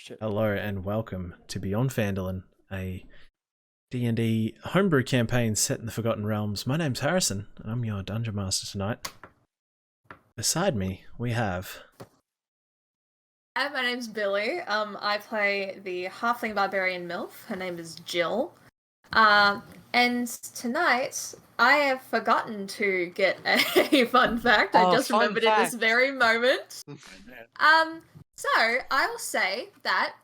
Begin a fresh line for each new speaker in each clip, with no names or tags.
Shit.
Hello and welcome to Beyond Phandalin, a D&D homebrew campaign set in the Forgotten Realms. My name's Harrison, and I'm your Dungeon Master tonight. Beside me, we have...
Hi, my name's Billy. I play the halfling barbarian MILF. Her name is Jill. And tonight, I have forgotten to get a fun fact. I just remembered it this very moment. So I will say that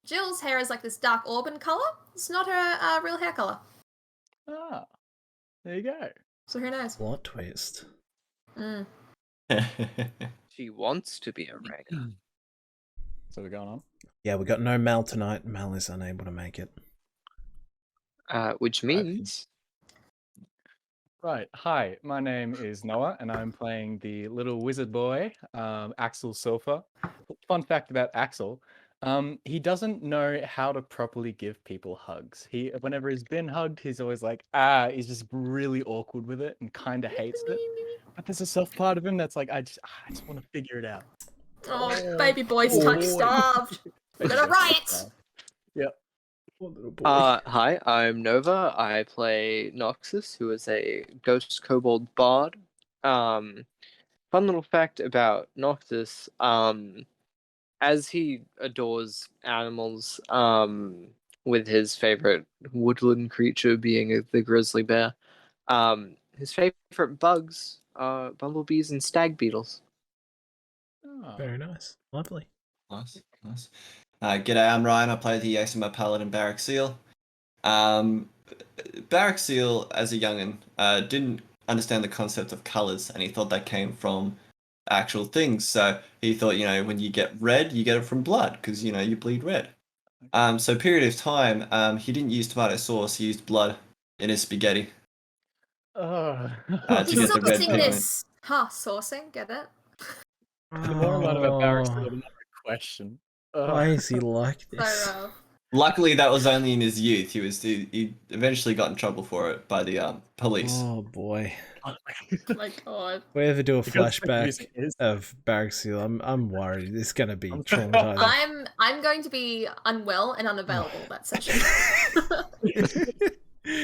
Jill's hair is like this dark auburn color. It's not her real hair color.
Ah, there you go.
So who knows?
Plot twist.
She wants to be a writer.
So we're going on?
Yeah, we got no Mel tonight. Mel is unable to make it.
Which means...
Right. Hi, my name is Noah, and I'm playing the little wizard boy, Axel Sofa. Fun fact about Axel, he doesn't know how to properly give people hugs. Whenever he's been hugged, he's always like, he's just really awkward with it and kind of hates it. But there's a soft part of him that's like, I just want to figure it out.
Oh, baby boy's touch-starved. We're gonna riot!
Yep.
Hi, I'm Nova. I play Noxus, who is a ghost kobold bard. Fun little fact about Noxus, as he adores animals, with his favorite woodland creature being the grizzly bear, his favorite bugs are bumblebees and stag beetles.
Oh.
Very nice. Lovely.
Nice. G'day, I'm Ryan. I play the Exima Paladin Barrack Seal. Barrack Seal, as a youngin', didn't understand the concept of colours, and he thought that came from actual things. So he thought, when you get red, you get it from blood, because, you bleed red. So period of time, he didn't use tomato sauce, he used blood in his spaghetti.
Oh.
To get the red pigment.
Saucing, get it?
The more I learn about Barrack Seal, the more I question.
Why is he like this?
So,
Luckily, that was only in his youth. He eventually got in trouble for it by the police.
Oh boy.
oh my god.
If we ever do a
Because
flashback of Barrack Seal, I'm worried. It's gonna be traumatizing.
I'm going to be unwell and unavailable that session.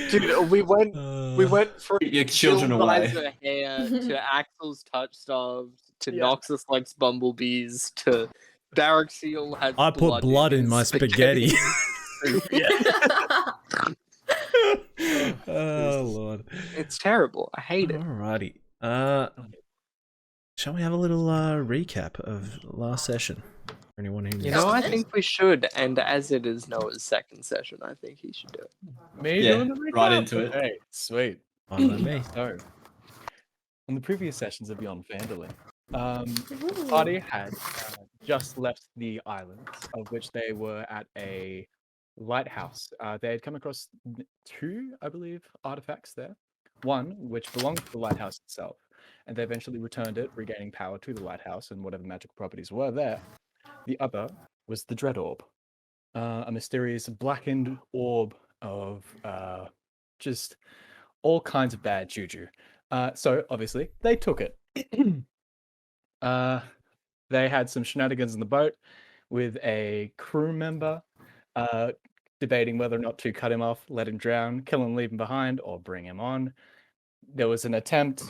Dude, we went from
your children
Jill
away.
dyes her hair to Axel's touch starved to Noxus likes bumblebees to Barrack Seal has
I put blood in my spaghetti. Oh lord.
It's terrible. I hate it.
Alrighty. Shall we have a little recap of last session? For anyone who
You know, I think we should, and as it is Noah's second session, I think he should do it.
Me
Yeah,
doing the recap?
right into it.
Hey, sweet.
Fine by me.
So, on the previous sessions of Beyond Phandalin, the party had just left the islands, of which they were at a lighthouse. They had come across two, I believe, artifacts there. One, which belonged to the lighthouse itself, and they eventually returned it, regaining power to the lighthouse and whatever magical properties were there. The other was the Dread Orb, a mysterious blackened orb of just all kinds of bad juju. So, obviously, they took it. They had some shenanigans in the boat with a crew member debating whether or not to cut him off, let him drown, kill him, leave him behind, or bring him on. There was an attempt,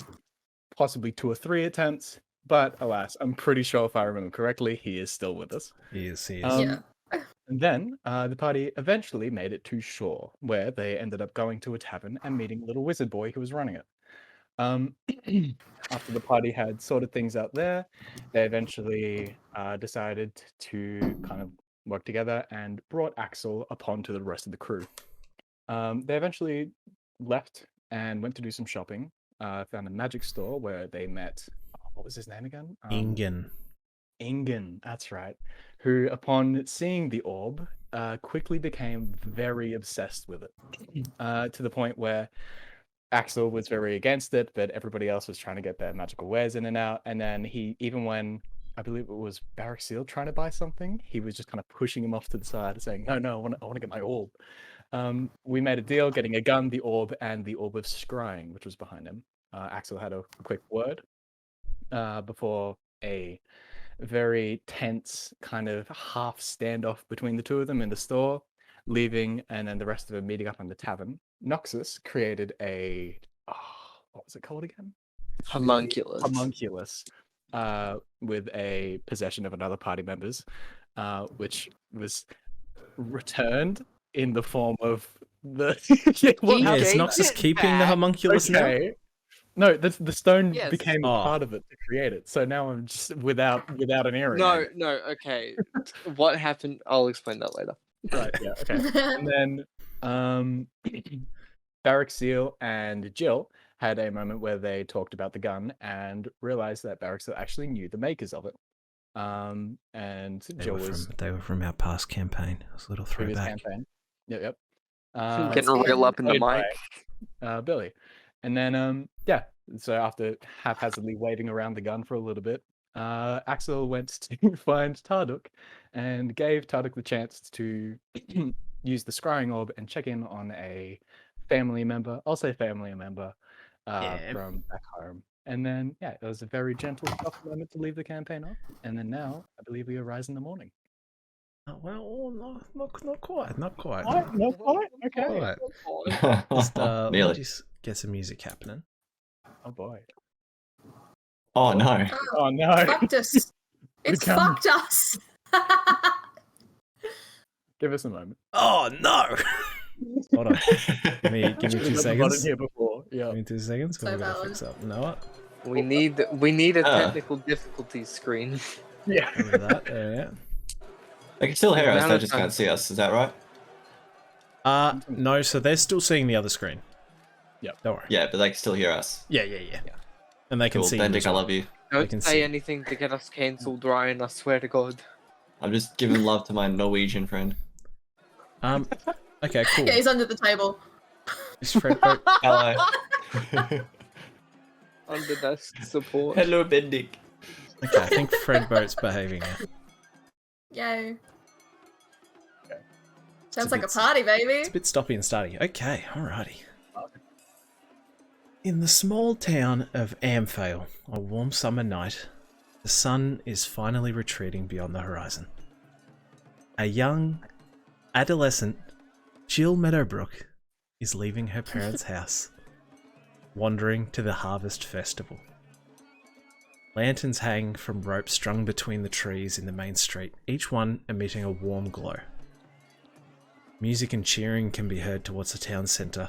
possibly 2 or 3 attempts, but alas, I'm pretty sure if I remember correctly, he is still with us.
He is.
Yeah.
And then the party eventually made it to shore, where they ended up going to a tavern and meeting a little wizard boy who was running it. After the party had sorted things out there, they eventually decided to kind of work together and brought Axel upon to the rest of the crew. They eventually left and went to do some shopping, found a magic store where they met, what was his name again? Ingen, that's right, who upon seeing the orb quickly became very obsessed with it, to the point where Axel was very against it, but everybody else was trying to get their magical wares in and out. And then even when, I believe it was Barrack Seal trying to buy something, he was just kind of pushing him off to the side, saying, no, I want to get my orb. We made a deal, getting a gun, the orb, and the orb of scrying, which was behind him. Axel had a quick word before a very tense kind of half standoff between the two of them in the store, leaving, and then the rest of them meeting up in the tavern. Noxus created a what was it called again?
Homunculus.
Homunculus, with a possession of another party members, which was returned in the form of the. What
Yeah,
happened?
is
Gave
Noxus
it
keeping the
back.
homunculus now?
Okay. No, the stone
Yes.
became
Oh.
part of it to create it. So now I'm just without an earring.
No, okay. What happened? I'll explain that later.
Right, yeah, okay. And then Barrack Seal and Jill had a moment where they talked about the gun and realized that Barrack Seal actually knew the makers of it. And Jill was
They were from our past campaign. It was a little
previous
throwback.
campaign. Yep.
Getting real up in the
played by,
mic.
Billy. And then so after haphazardly waving around the gun for a little bit, Axel went to find Tarduk and gave Tarduk the chance to use the scrying orb and check in on a family member. I'll say family member from back home. And then it was a very gentle, soft moment to leave the campaign off. And then now I believe we arise in the morning.
Well, not quite.
Not quite. Okay.
Quite. Just, let me
Nearly.
just get some music happening.
Oh boy.
Oh no.
Oh no.
Fucked us. It's
gun.
fucked us.
Give us a moment.
Oh no! Hold on. Give me 2
Should've got the button
seconds.
here before. Yeah.
Give me 2 seconds.
So
We're gonna
valid.
fix up. You know what?
We need a technical difficulty screen.
Yeah.
Look at that. There we go.
They can still hear us,
Amount
they
of
just
time.
can't see us. Is that right?
No. So they're still seeing the other screen.
Yep.
Don't worry.
Yeah, but they can still hear us.
Yeah. And they can
Cool.
see. you
Bendick,
as
I
well.
love you.
can
Don't
see
say
it.
anything to get us cancelled, Ryan. I swear to God.
I'm just giving love to my Norwegian friend.
Okay. Cool.
Yeah, he's under the table.
Is Fred Boat?
Hello.
Under that support.
Hello, Bendick.
Okay, I think Fred Boat's behaving now.
Yay.
Okay.
Sounds
a
like a
bit-
party, baby.
It's a bit stoppy and starty. Okay, alrighty. In the small town of Amphale, a warm summer night, the sun is finally retreating beyond the horizon. A young, adolescent Jill Meadowbrook is leaving her parents' house, wandering to the Harvest Festival. Lanterns hang from ropes strung between the trees in the main street, each one emitting a warm glow. Music and cheering can be heard towards the town centre.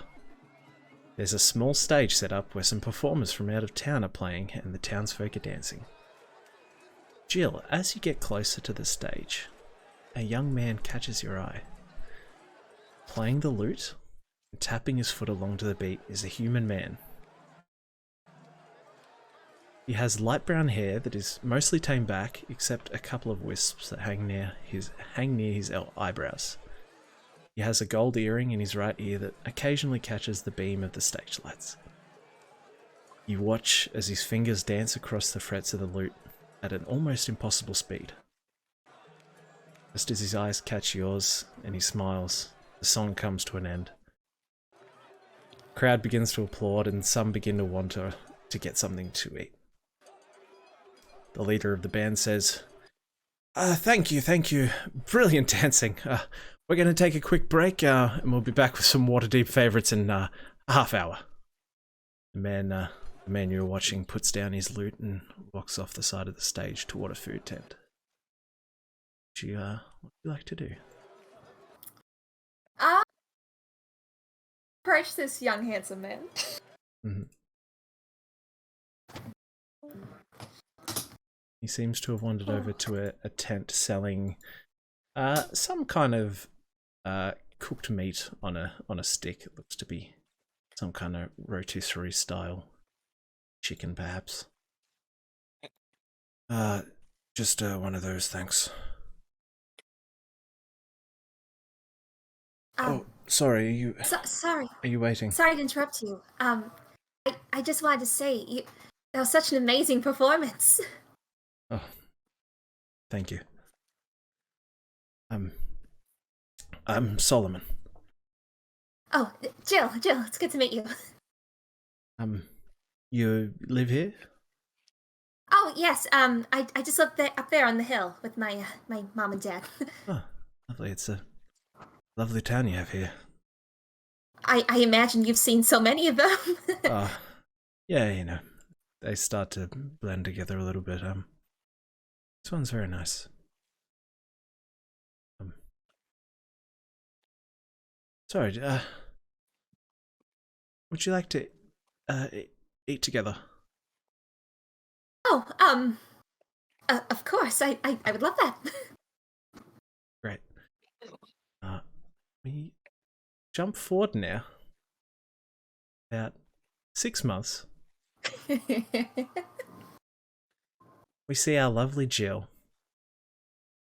There's a small stage set up where some performers from out of town are playing and the townsfolk are dancing. Jill, as you get closer to the stage, a young man catches your eye. Playing the lute and tapping his foot along to the beat is a human man. He has light brown hair that is mostly tamed back, except a couple of wisps that hang near his eyebrows. He has a gold earring in his right ear that occasionally catches the beam of the stage lights. You watch as his fingers dance across the frets of the lute at an almost impossible speed. Just as his eyes catch yours and he smiles, the song comes to an end. The crowd begins to applaud and some begin to want to get something to eat. The leader of the band says, thank you. Brilliant dancing. We're going to take a quick break and we'll be back with some Waterdeep favourites in a half hour. The man you're watching puts down his lute and walks off the side of the stage toward a food tent. What would you like to do?
Approach this young, handsome man.
Mm-hmm. He seems to have wandered over to a tent selling some kind of cooked meat on a stick. It looks to be some kind of rotisserie style chicken, perhaps. Just one of those, thanks. Oh, sorry.
Sorry.
Are you waiting?
Sorry to interrupt you. I just wanted to say that was such an amazing performance.
Oh, thank you. I'm Solomon.
Oh, Jill, it's good to meet you.
You live here?
Oh yes, I just live there up there on the hill with my my mom and dad.
Oh, lovely. It's a lovely town you have here.
I imagine you've seen so many of them.
Yeah, you know, they start to blend together a little bit. This one's very nice. Sorry, would you like to eat together?
Oh, of course, I would love that.
Great. We jump forward now. About 6 months. We see our lovely Jill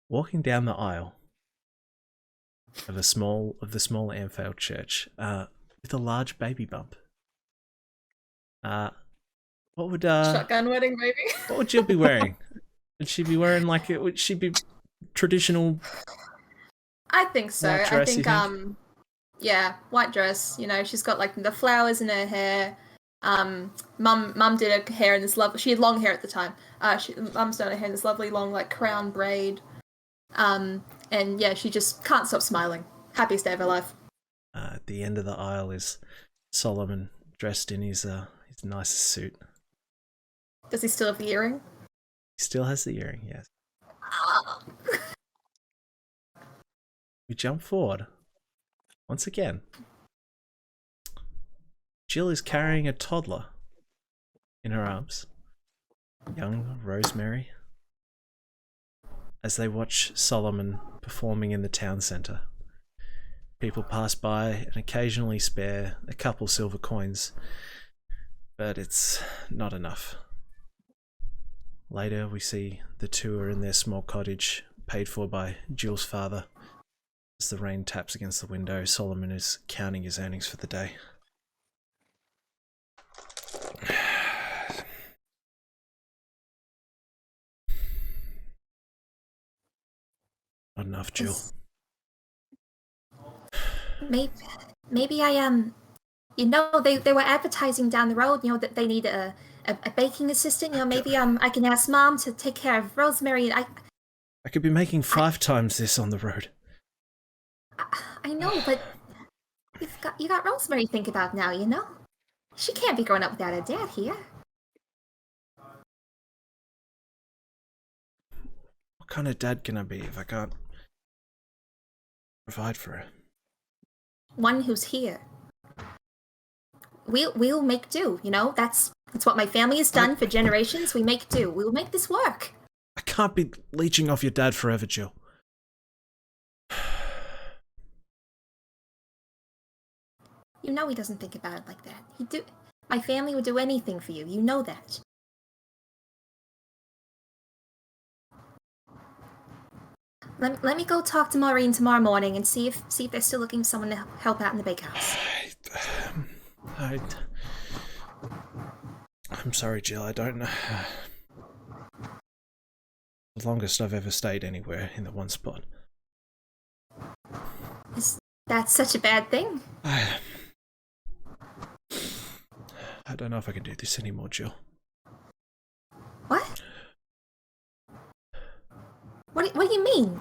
walking down the aisle of the small Anfield church with a large baby bump. What would
Shotgun wedding, baby.
what would Jill be wearing? Would she be wearing would she be traditional?
I think so.
White dress,
I think,
you think?
yeah, white dress. You know, she's got like the flowers in her hair. Mum did her hair in this lovely. She had long hair at the time. Mum's done her hair in this lovely long like crown braid. And yeah, she just can't stop smiling. Happiest day of her life.
At the end of the aisle is Solomon, dressed in his nicest suit.
Does he still have the earring?
He still has the earring, yes. We jump forward. Once again. Jill is carrying a toddler in her arms. Young Rosemary. As they watch Solomon performing in the town centre. People pass by and occasionally spare a couple silver coins, but it's not enough. Later we see the two are in their small cottage, paid for by Jill's father. As the rain taps against the window, Solomon is counting his earnings for the day. Not enough, Jill.
Maybe I you know, they were advertising down the road, you know, that they need a baking assistant. You know, maybe I can ask Mom to take care of Rosemary. And
I could be making 5 times this on the road.
I know, but you got Rosemary to think about now. You know, she can't be growing up without her dad here.
What kind of dad can I be if I can't provide for her?
One who's here. We'll make do. You know, that's what my family has done for generations. We make do. We'll make this work.
I can't be leeching off your dad forever, Jill.
You know he doesn't think about it like that. My family would do anything for you. You know that. Let me go talk to Maureen tomorrow morning and see if they're still looking for someone to help out in the bakehouse.
I'm sorry, Jill. I don't know. The longest I've ever stayed anywhere in the one spot.
Is that such a bad thing?
I don't know if I can do this anymore, Jill.
What? What do you mean?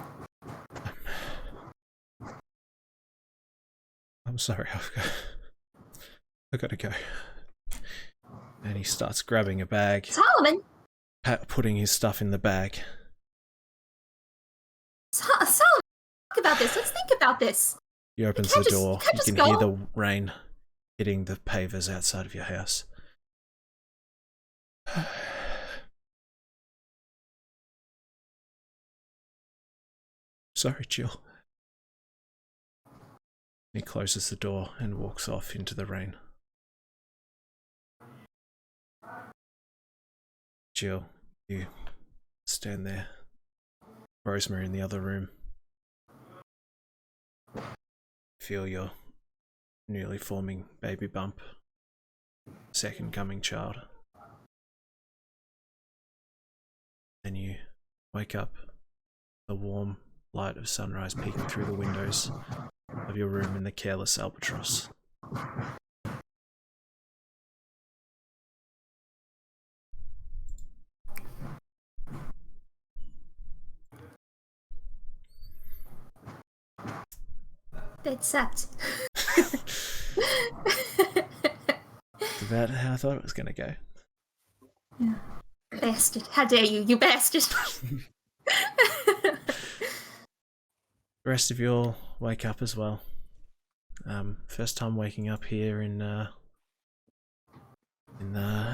I'm sorry, I've got to go. And he starts grabbing a bag.
Solomon!
Putting his stuff in the bag.
Solomon! Think about this. Let's think about this.
He opens the door. You can
go.
hear the rain hitting the pavers outside of your house. Sorry, Jill. He closes the door and walks off into the rain. Jill, you stand there. Rosemary in the other room. Feel your newly forming baby bump. Second coming child. And you wake up, the warm light of sunrise peeking through the windows of your room in the careless albatross.
That sucked.
It's about how I thought it was going to go.
Yeah. Bastard. How dare you, you bastard.
The rest of you all wake up as well. First time waking up here in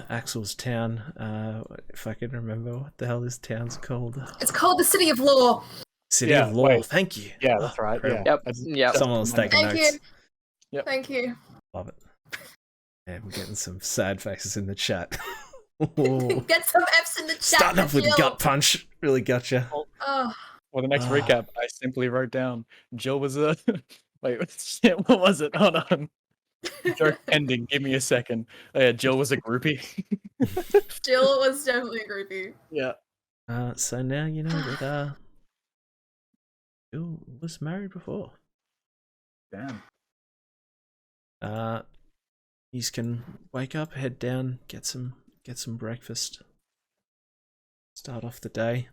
Axel's town. If I can remember what the hell this town's called.
It's called the City of Law.
City
Yeah,
of Law.
wait.
Thank you.
Yeah, that's right. Yeah.
incredible.
Yep.
Someone was taking
Thank
notes.
you.
Yep.
Thank you.
Love it. And we're getting some sad faces in the chat. Ooh.
Get some F's in the chat.
Starting off with
Jill.
gut punch. Really gotcha.
Oh.
Well, the next
Ah.
recap, I simply wrote down Jill was a. Wait, shit, what was it? Hold on. Joke ending. Give me a second. Oh, yeah, Jill was a groupie.
Jill was definitely a groupie.
Yeah.
So now you know that Jill was married before.
Damn.
You can wake up, head down, get some breakfast. Start off the day.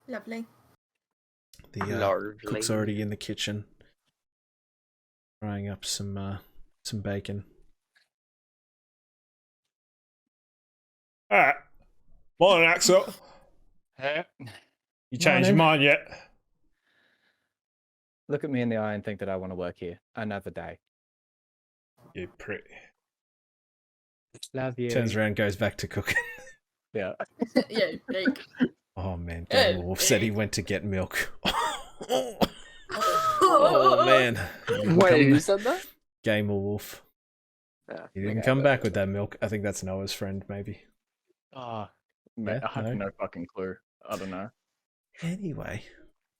Lovely.
The cook's already in the kitchen, frying up some bacon.
All right. Morning, Axel.
Hey.
You changed your mind yet?
Look at me in the eye and think that I want to work here another day.
You pretty.
Love you.
Turns around, goes back to cooking.
Yeah.
Yeah, Jake.
Oh man,
Hey,
Game Wolf said he went to get milk. Oh
Oh
man.
Wait, who said that?
Game Wolf.
Yeah,
He didn't
okay,
come
but-
back with that milk. I think that's Noah's friend, maybe.
Ah, man,
Yeah,
I have
no.
no fucking clue. I don't know.
Anyway,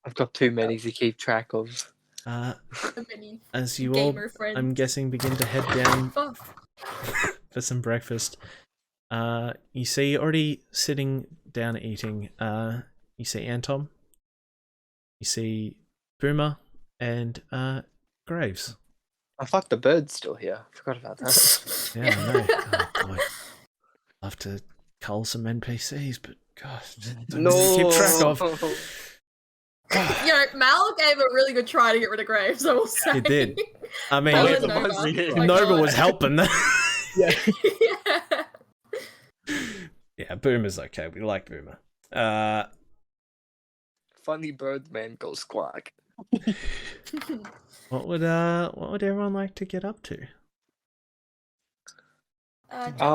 I've got too many to keep track of.
Many
as you all,
gamer friends.
I'm guessing, begin to head down
Oh,
for some breakfast. You see, already sitting down eating, you see Anton, you see Boomer, and Graves.
I fuck, the bird's still here. I forgot about that.
Yeah, I know. Oh boy. Love to cull some NPCs, but gosh, don't know who to keep track of.
You know, Mal gave a really good try to get rid of Graves, I will say.
He did. I mean,
Mal
yeah,
and
the
Nova.
ones we did.
Oh my
Nova
God.
was helping.
Yeah.
Yeah.
Yeah, Boomer's okay. We like Boomer.
Funny bird man goes squawk.
What would everyone like to get up to?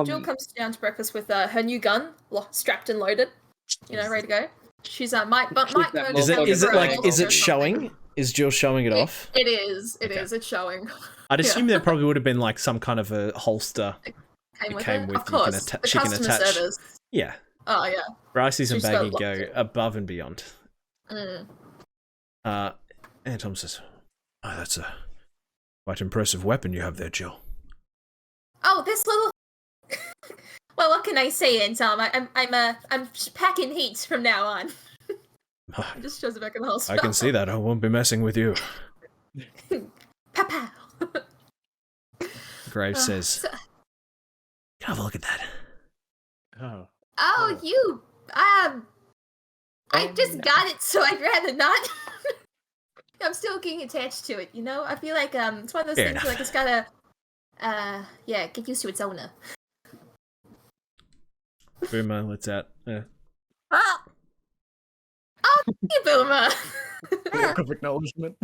Jill comes down to breakfast with her new gun, strapped and loaded. You know, ready to go. She's might
that
burn
Is
down
it is
your
it like
girls
is
or
it
something.
showing? Is Jill showing it off?
It is. It
Okay.
is. It's showing.
I'd assume there probably would have been like some kind of a holster.
Came
It
with
came
it.
with-
Of
you can
course.
atta-
The
she can
customer
attach-
service.
Yeah,
Oh yeah.
Bryce's and
She's got
Baggy
lots
go
of it.
above and beyond.
Mm.
And Tom says, "Oh, that's a quite impressive weapon you have there, Jill."
Oh, this little. Well, what can I say, Tom? I'm packing heat from now on. He just shows it back in the holster.
I can see that. I won't be messing with you.
Pow pow.
Graves says,
So-
"Can I have a look at that?"
Oh.
Oh, you. I just got it, so I'd rather not. I'm still getting attached to it, you know? I feel like it's one of those
Fair
things
enough.
where, like, it's gotta get used to its owner.
Boomer lets out.
Oh, thank you, Boomer.
Look of acknowledgement.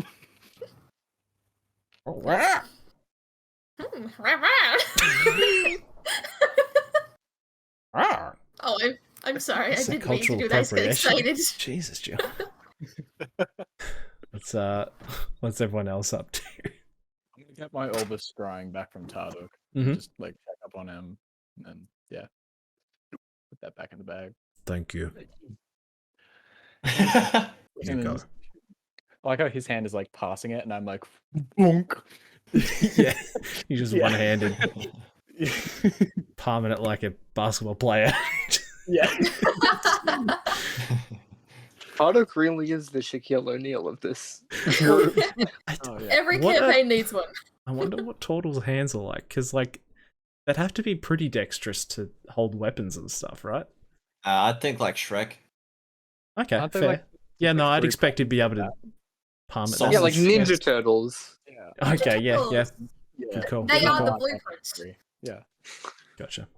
Oh, I'm sorry.
It's
I
a
didn't mean to
cultural
do that. I just get
appropriation.
excited.
Jesus, Jill. What's everyone else up to?
I'm gonna get my oldest scrying back from Tarduk.
Mhm.
Just like check up on him, and yeah, put that back in the bag.
Thank you.
And
You
then
go.
just- I like how his hand is like passing it, and I'm like, bonk.
Yeah, you just
Yeah.
one-handed, palming it like a basketball player.
Yeah.
Hardock really is the Shaquille O'Neal of this.
Oh yeah.
Every
What a-
campaign needs one.
I wonder what Tortle's hands are like, because like they'd have to be pretty dexterous to hold weapons and stuff, right?
I think like Shrek.
Okay,
Aren't they,
fair.
like,
Yeah, no,
like
I'd
three
expect he'd be able to
like
palm it.
Sausage.
Yeah, like Ninja
Yes.
Turtles.
Yeah.
Okay, yeah.
Turtles.
Yeah.
Good call.
They
Good
are the
call.
blueprints.
Yeah.
Gotcha.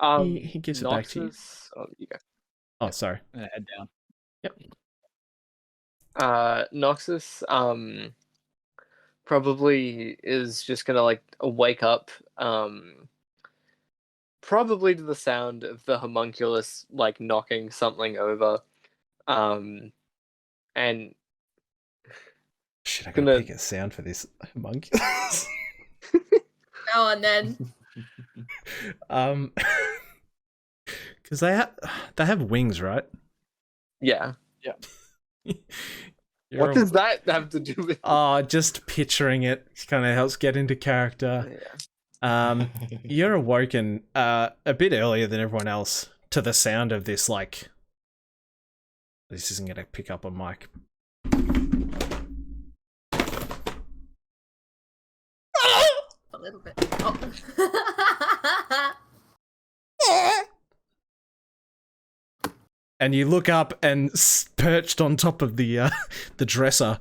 Um,
He gives it back to you.
Noxus. Oh, you go.
Oh, sorry.
Head down.
Noxus probably is just gonna like wake up probably to the sound of the homunculus like knocking something over and
Shit, I gotta
Gonna-
pick a sound for this monkey.
Now and then.
Because they have wings, right?
yeah.
You're
What does that have to do with
just picturing it kind of helps get into character.
Yeah.
You're awoken a bit earlier than everyone else to the sound of this, like... This isn't going to pick up on mic.
A little bit. Oh.
And you look up and perched on top of the dresser,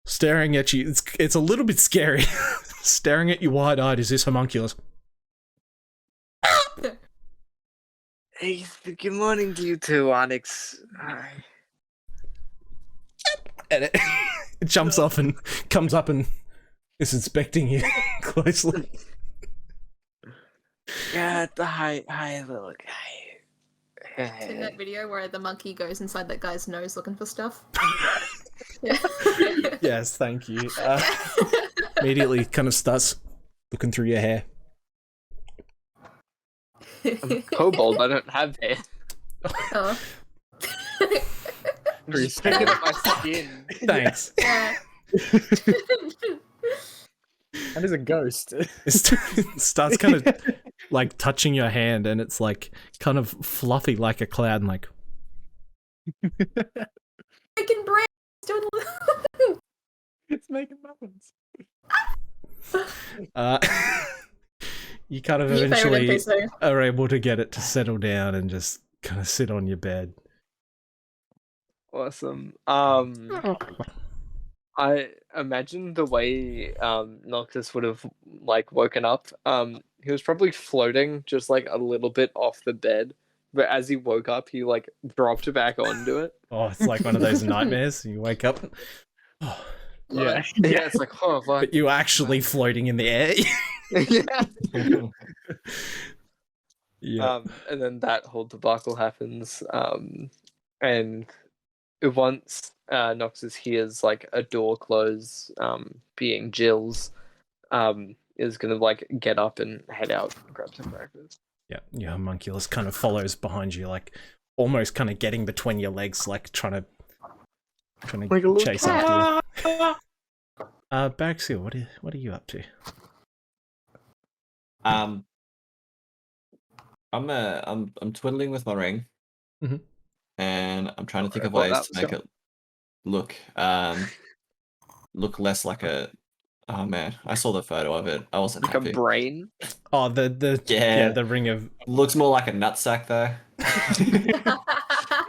staring at you. It's a little bit scary. Staring at you wide-eyed is this homunculus.
Hey, good morning to you too, Onyx. Hi.
And it jumps off and comes up and is inspecting you closely.
Yeah, hi, little guy.
In that video where the monkey goes inside that guy's nose looking for stuff. Yeah.
Yes, thank you. Immediately kind of starts looking through your hair.
I'm kobold, I don't have hair.
Oh.
I'm just picking up my skin.
Thanks.
Yeah.
That is a ghost.
It starts kind of like touching your hand, and it's like kind of fluffy like a cloud, and like
Making brains.
It's making muffins.
you kind of
Your favorite
eventually
NPC.
are able to get it to settle down and just kind of sit on your bed.
Awesome. I imagine the way Noctis would have like woken up. He was probably floating just like a little bit off the bed, but as he woke up, he like dropped back onto it.
Oh, it's like one of those nightmares. You wake up, oh,
Yeah.
Yeah, it's like oh, fuck.
but you're actually floating in the air.
Yeah.
Yeah.
And then that whole debacle happens. And once Noxus hears like a door close, being Jill's, is gonna like get up and head out and grab some breakfast.
Yeah, your homunculus kind of follows behind you, like almost kind of getting between your legs, like trying to
Like a little
chase after you. Baxil, what are you up to?
I'm twiddling with my ring,
Mhm.
and I'm trying to think of
Well,
ways
that
to
was
make
go-
it look less like a. Oh man, I saw the photo of it. I wasn't
like
happy.
a brain.
Oh, the
Yeah.
the ring of
Looks more like a nutsack though.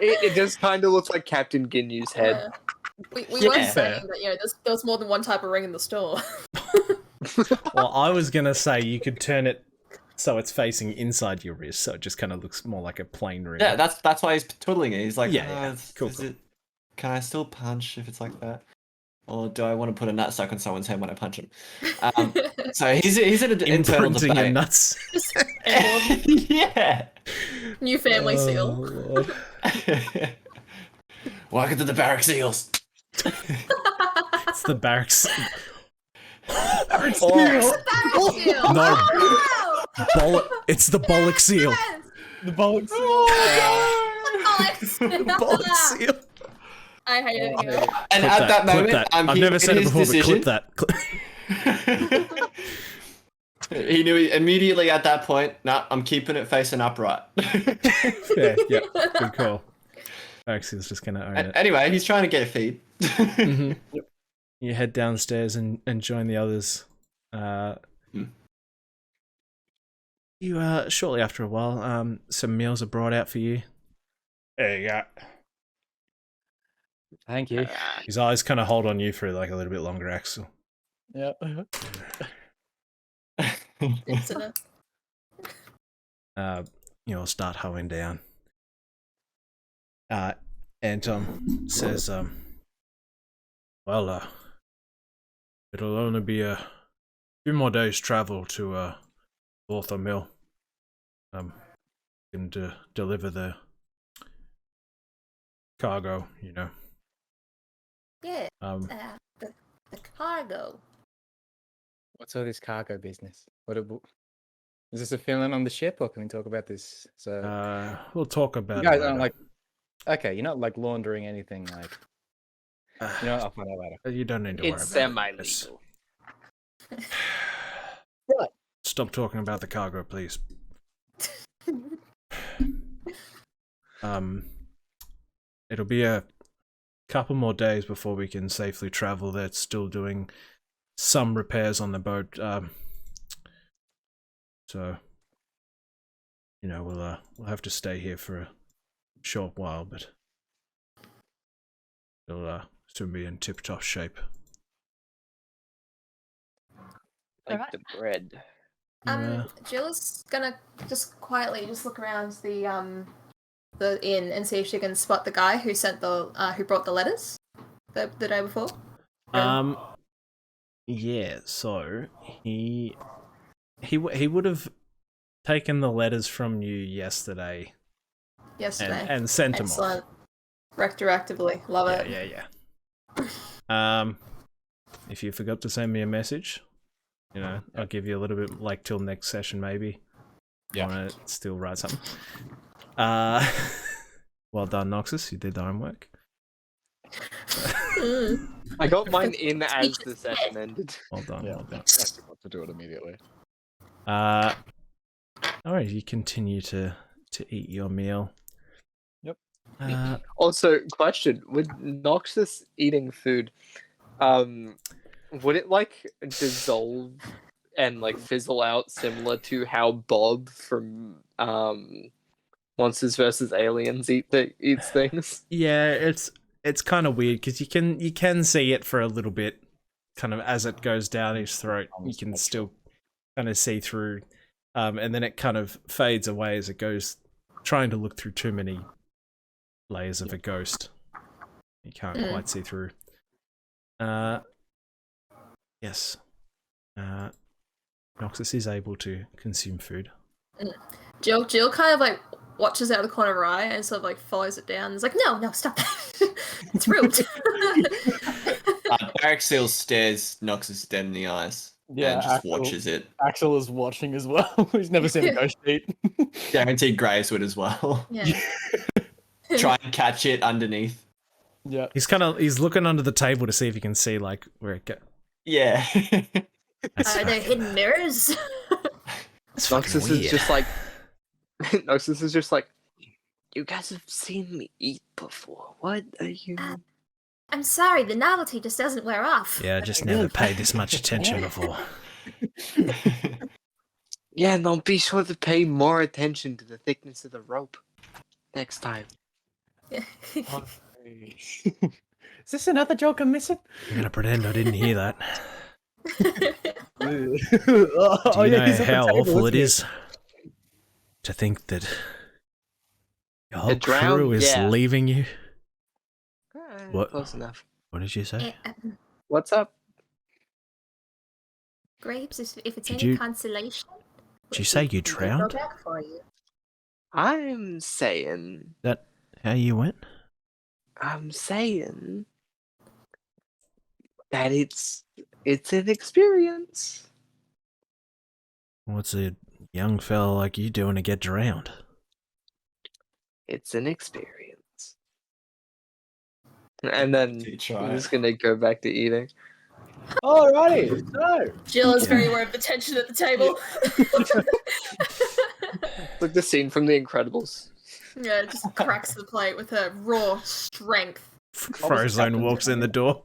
It just kind of looks like Captain Ginnew's head.
We
Yeah.
were saying that, you know, there's more than one type of ring in the store.
Well, I was gonna say you could turn it so it's facing inside your wrist, so it just kind of looks more like a plain ring.
Yeah, that's why he's twiddling it. He's like,
Yeah,
"Oh,
yeah.
is
Cool,
it- can I still punch if it's like that? Or do I want to put a nutsack on someone's head when I punch him?" So he's in an internal
imprinting your
debate.
nuts.
Yeah.
New family seal.
Lord.
Welcome to the barracks eagles.
It's the barracks.
Barracks
Oh.
eagles.
Barrack seal!
No.
Oh,
It's the bollock seal.
yes!
The bollocks.
Alex!
Bollock seal.
I hate it here.
And
Clip
at that
clip
moment,
that.
I'm
I've never said it before, but clip
that.
that.
He knew immediately at that point. Nah, I'm keeping it facing upright.
Yeah, good call. Barracks seal's just gonna own it.
Anyway, he's trying to get a feed.
Mhm. You head downstairs and join the others. You shortly after a while, some meals are brought out for you.
There you go.
Thank you.
His eyes kind of hold on you for like a little bit longer, Axel.
Yeah.
It's enough.
You'll start hoeing down. Anton says, well, it'll only be a few more days' travel to Author Mill. And deliver the cargo, you know.
Yeah. The cargo.
What's all this cargo business? Is this a fill-in on the ship, or can we talk about this? So
We'll talk about
you guys
it
aren't
later.
okay. You're not like laundering anything, like you know. I'll find out later.
You don't need to worry
It's
about it.
semi-legal.
What?
Stop talking about the cargo, please. It'll be a couple more days before we can safely travel. They're still doing some repairs on the boat. So, you know, we'll have to stay here for a short while, but it'll soon be in tip-top shape.
Like
Alright.
the bread.
Jill is gonna just quietly look around the inn and see if she can spot the guy who sent who brought the letters the day before.
Yeah. So he would have taken the letters from you yesterday and sent them off.
Excellent. Retroactively, love it.
Yeah. If you forgot to send me a message, you know, I'll give you a little bit, like, till next session maybe.
Yeah.
Want to still write something. Well done, Noxus. You did the homework.
I got mine in as the session ended.
Well done.
Yeah.
Well done.
I forgot to do it immediately.
Alright, you continue to eat your meal.
Yep.
Also, question: with Noxus eating food, would it like dissolve and like fizzle out similar to how Bob from Monsters vs. Aliens eats things?
Yeah, it's kind of weird because you can see it for a little bit, kind of as it goes down his throat. You can still kind of see through, and then it kind of fades away as it goes, trying to look through too many layers of a ghost. You can't quite see through. Yes. Noxus is able to consume food.
Jill kind of like watches out of the corner of her eye and sort of like follows it down. And is like, no, stop that. It's rude.
Barraxil stares Noxus dead in the eyes and just watches it.
Axel is watching as well. He's never seen a ghost eat.
Guaranteed Graves would as well.
Yeah.
Try and catch it underneath.
Yeah.
He's looking under the table to see if he can see like where it goes.
Yeah.
Are there hidden mirrors?
Noxus is just like Noxus is just like, you guys have seen me eat before. What are you?
I'm sorry, the novelty just doesn't wear off.
Yeah, I just never paid this much attention before.
Yeah, and I'll be sure to pay more attention to the thickness of the rope next time.
Is this another joke I'm missing?
I'm gonna pretend I didn't hear that.
Do
Do you know how awful it is to think that your whole crew is leaving you? What?
Close enough.
What did you say?
What's up?
Grapes, if it's
Did
any
you-
consolation.
Did you say you
we'll
drowned?
go back for you.
I'm saying
That how you went?
that it's an experience.
What's a young fella like you doing to get drowned?
It's an experience. And then I'm just gonna go back to eating.
Alrighty, so
Jill is very aware of the tension at the table.
Like the scene from The Incredibles.
Yeah, just cracks the plate with her raw strength.
Frozone walks in the door.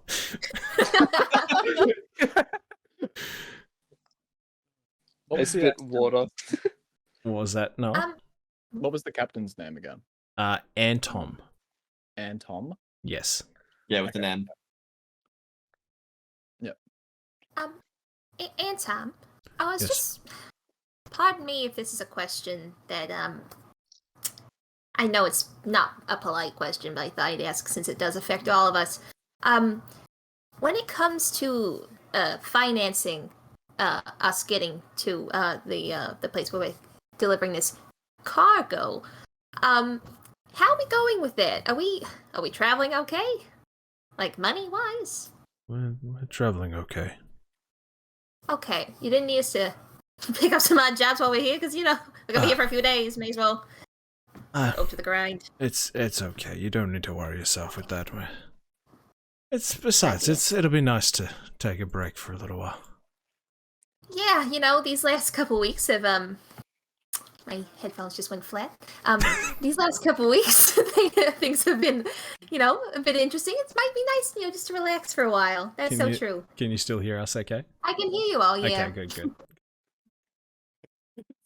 I spit water.
What was that? No.
What was the captain's name again?
Antom.
Antom?
Yes.
Yeah, with an M.
Anton, I was
Yes.
just. Pardon me if this is a question that I know it's not a polite question, but I thought I'd ask since it does affect all of us. When it comes to financing us getting to the place where we're delivering this cargo, how are we going with that? Are we traveling okay? Like money wise?
We're traveling okay.
Okay, you didn't need us to pick up some odd jobs while we're here, because we're gonna be here for a few days. May as well go to the grind.
It's okay. You don't need to worry yourself with that. It'll be nice to take a break for a little while.
Yeah, these last couple weeks have my headphones just went flat. These last couple weeks things have been, a bit interesting. It might be nice, just to relax for a while. That's true.
Can you still hear us okay?
I can hear you all, yeah.
Okay, good.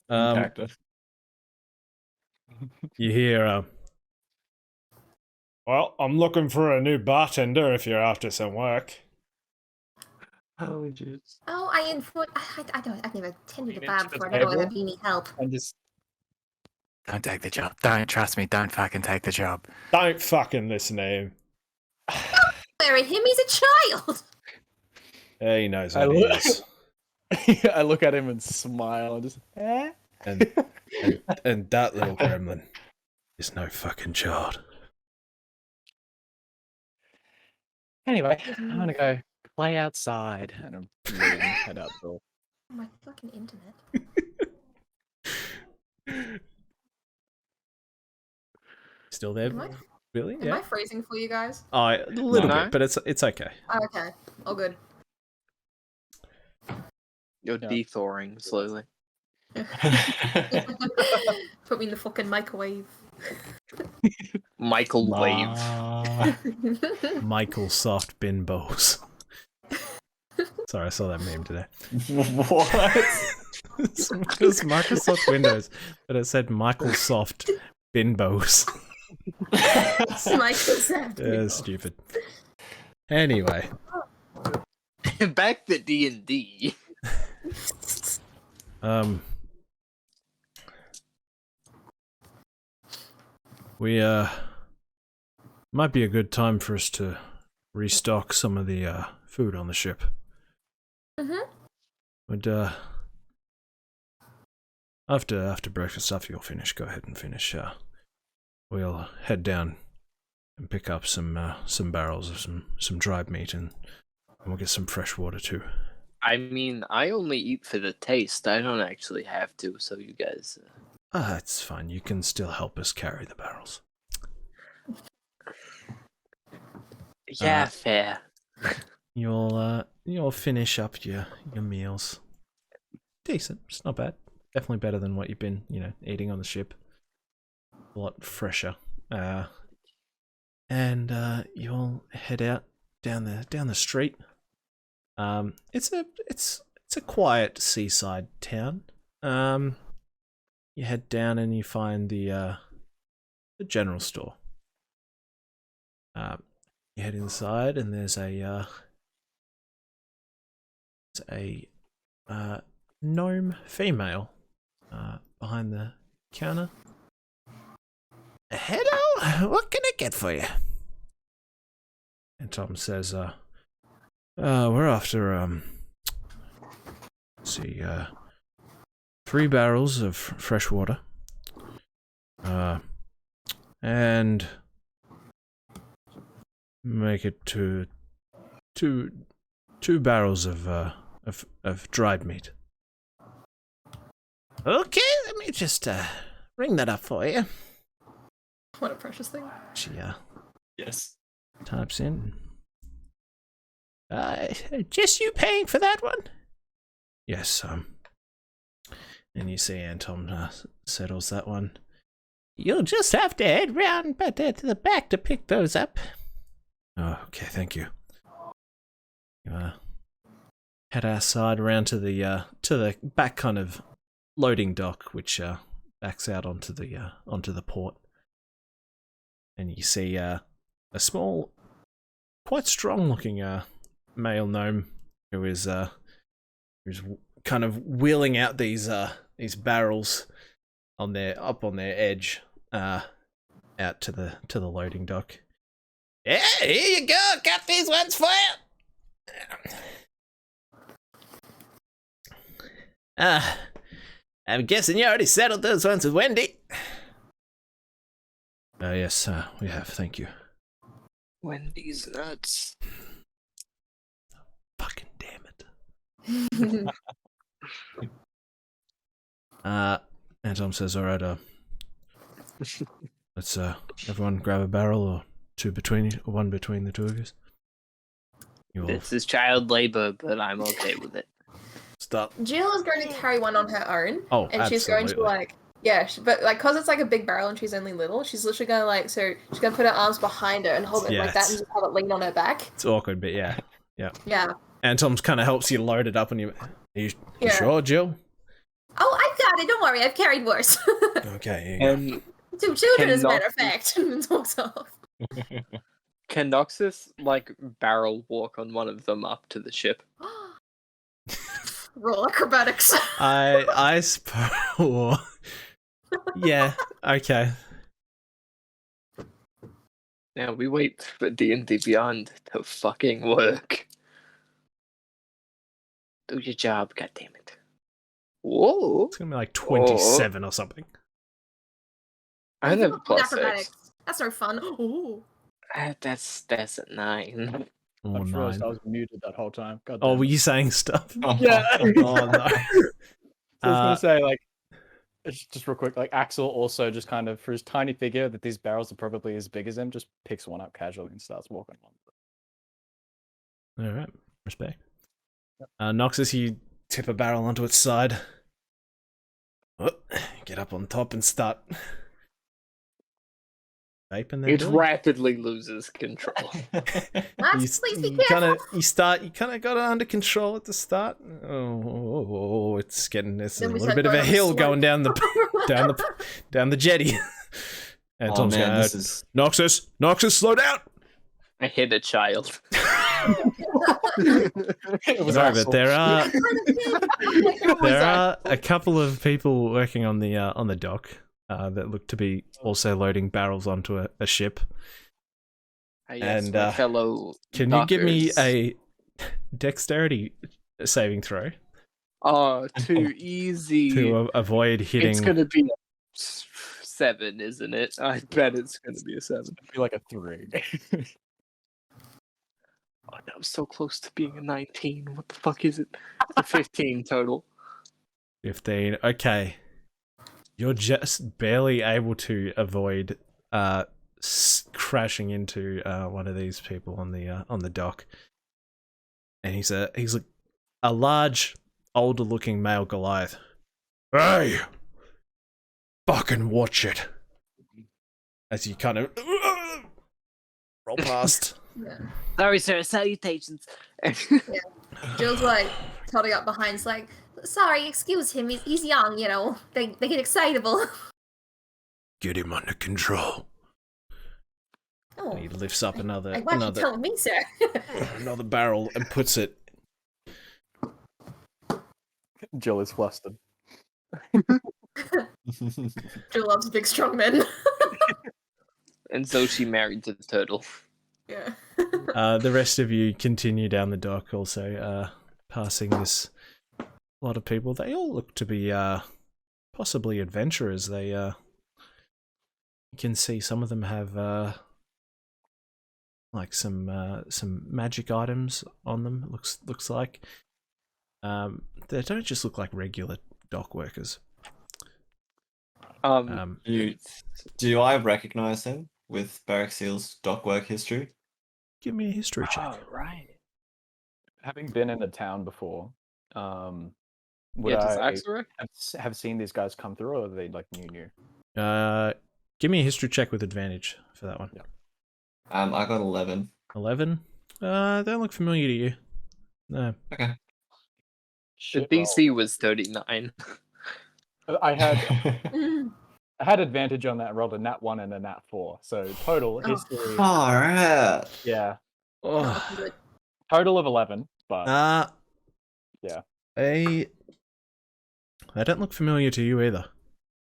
Cactus.
You hear
Well, I'm looking for a new bartender if you're after some work.
Holy jeez.
Oh, I've never attended a
Lean
bar
into the
before. I don't know whether
table.
you need help.
And just
Don't take the job. Don't trust me. Don't fucking take the job.
Don't fucking listen to him.
Swear at him, he's a child!
Yeah, he knows
I
what he
look-
is.
I look at him and smile and just
and that little gremlin is no fucking child.
Anyway, I'm gonna go play outside, and I'm leaving, head out the door.
Oh, my fucking internet.
Still there?
Am I,
Really?
am
Yeah.
I freezing for you guys?
Oh, a little
No.
bit, but it's okay.
Oh, okay. All good.
You're
Yeah.
de-thawing slowly.
Put me in the fucking microwave.
Michael Wave.
Michael Soft Bin Bowls. Sorry, I saw that meme today.
What?
It was Microsoft Windows, but it said Michael Soft Bin Bowls.
Microsoft.
Yeah, stupid. Anyway,
Back to D&D.
we might be a good time for us to restock some of the food on the ship.
Mm-hmm.
Would after breakfast, after you're finished, go ahead and finish. We'll head down and pick up some barrels of some dried meat, and we'll get some fresh water too.
I mean, I only eat for the taste. I don't actually have to, so you guys...
It's fine. You can still help us carry the barrels.
Yeah, fair.
You'll finish up your meals. Decent. It's not bad. Definitely better than what you've been, eating on the ship. A lot fresher. And you'll head out down the street. It's a quiet seaside town. You head down and you find the general store. You head inside and there's a gnome female behind the counter. Hello, what can I get for you? And Tom says, we're after, let's see, 3 barrels of fresh water, and make it to two barrels of dried meat. Okay, let me just ring that up for you.
What a precious thing.
She
Yes.
types in. Just you paying for that one? Yes, and you see Anton settles that one. You'll just have to head round to the back to pick those up. Oh, okay, thank you. You head outside around to the back kind of loading dock, which backs out onto the port, and you see a small quite strong-looking male gnome who's kind of wheeling out these barrels up on their edge out to the loading dock. Yeah, here you go. Got these ones for you. I'm guessing you already settled those ones with Wendy. Yes, we have. Thank you.
Wendy's nuts.
Fucking damn it. And Tom says, "All right, let's everyone grab a barrel or one between the two of you.
This is child labor, but I'm okay with it.
Stop."
Jill is going to carry one on her own.
Oh,
and she's going to but cause it's like a big barrel and she's only little, she's literally going to she's going to put her arms behind her and hold it like that and just have it lean on her back.
It's awkward, but yeah.
Yeah.
And Tom kind of helps you load it up on you. You sure, Jill?
Oh, I've got it. Don't worry, I've carried worse.
Okay.
And
2 children, as a matter of fact. And walks off.
can Noxus barrel walk on one of them up to the ship?
Roll acrobatics.
I suppose. Yeah. Okay.
Now we wait for D&D Beyond to fucking work. Do your job, goddammit. Whoa!
It's gonna be like 27 or something.
I have a plus
acrobatics.
6.
That's no fun. Ooh.
That's a 9.
Oh,
I just realized
9.
I was muted that whole time. God
Oh,
damn
were
it.
you saying stuff?
Yeah.
Oh no.
So I was gonna say, just real quick, Axel also just kind of, for his tiny figure, that these barrels are probably as big as him, just picks one up casually and starts walking on.
All right. Respect. Noxus, you tip a barrel onto its side. Oh, get up on top and start vaping there.
It
Billy.
rapidly loses control.
Max, please be careful.
You kind of got it under control at the start. Oh, it's getting this a
Then we
little
start
bit of a
going on a
hill
slope.
going down the jetty. And
Oh
Tom's
man,
going,
this is
Noxus, slow down.
I hit a child.
It was
No,
Axel.
but there are a couple of people working on the dock that look to be also loading barrels onto a ship.
Yes,
And,
my fellow
Can you give me
dockers.
a dexterity saving throw
Oh, too easy.
to avoid hitting?
It's gonna be a 7, isn't it? I bet it's gonna be a 7.
It'd be like a 3.
Oh, that was so close to being a 19. What the fuck is it? It's a 15 total.
15. Okay. You're just barely able to avoid crashing into one of these people on the dock. And he's a large, older-looking male Goliath. Hey! Fucking watch it! As you kind of roll past.
Yeah.
Sorry, sir. Salutations.
Jill's toddling up behind, sorry, excuse him, he's young, they get excitable.
Get him under control.
Oh,
And he lifts up
I'm glad you're telling me, sir.
another barrel and puts it.
Jill is flustered.
Jill loves big, strong men.
And so she married to the turtle.
Yeah.
The rest of you continue down the dock, also passing this lot of people. They all look to be possibly adventurers. They you can see some of them have some magic items on them. Looks like they don't just look like regular dock workers.
do I recognize him with Barrackseal's dock work history?
Give me a history check.
Oh, right.
Having been in the town before, would
Yeah, does
I
Axel
have seen these guys come through, or are they new?
Give me a history check with advantage for that one.
Yeah.
I got 11.
11. They don't look familiar to you. No.
Okay.
The
Shit,
DC was 39.
I had advantage on that. Rolled a nat 1 and a nat 4, so total history.
Alright.
Yeah.
Not
Oh.
looking good.
Total of 11, but yeah.
They don't look familiar to you either.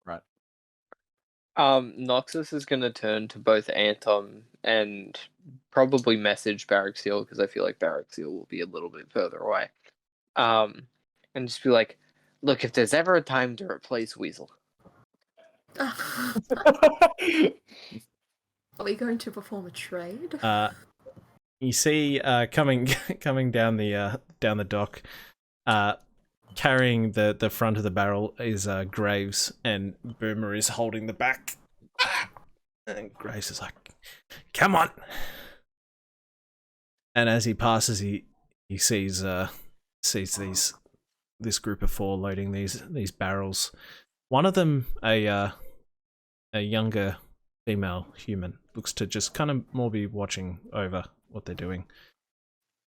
Right.
Noxus is gonna turn to both Anton and probably message Barraxiel because I feel like Barraxiel will be a little bit further away. And just be like, look, if there's ever a time to replace Weasel.
Are we going to perform a trade?
You see, coming down the dock, carrying the front of the barrel is Graves, and Boomer is holding the back. And Graves is like, "Come on!" And as he passes, he sees this group of 4 loading these barrels. One of them, a younger female human, looks to just kind of more be watching over what they're doing.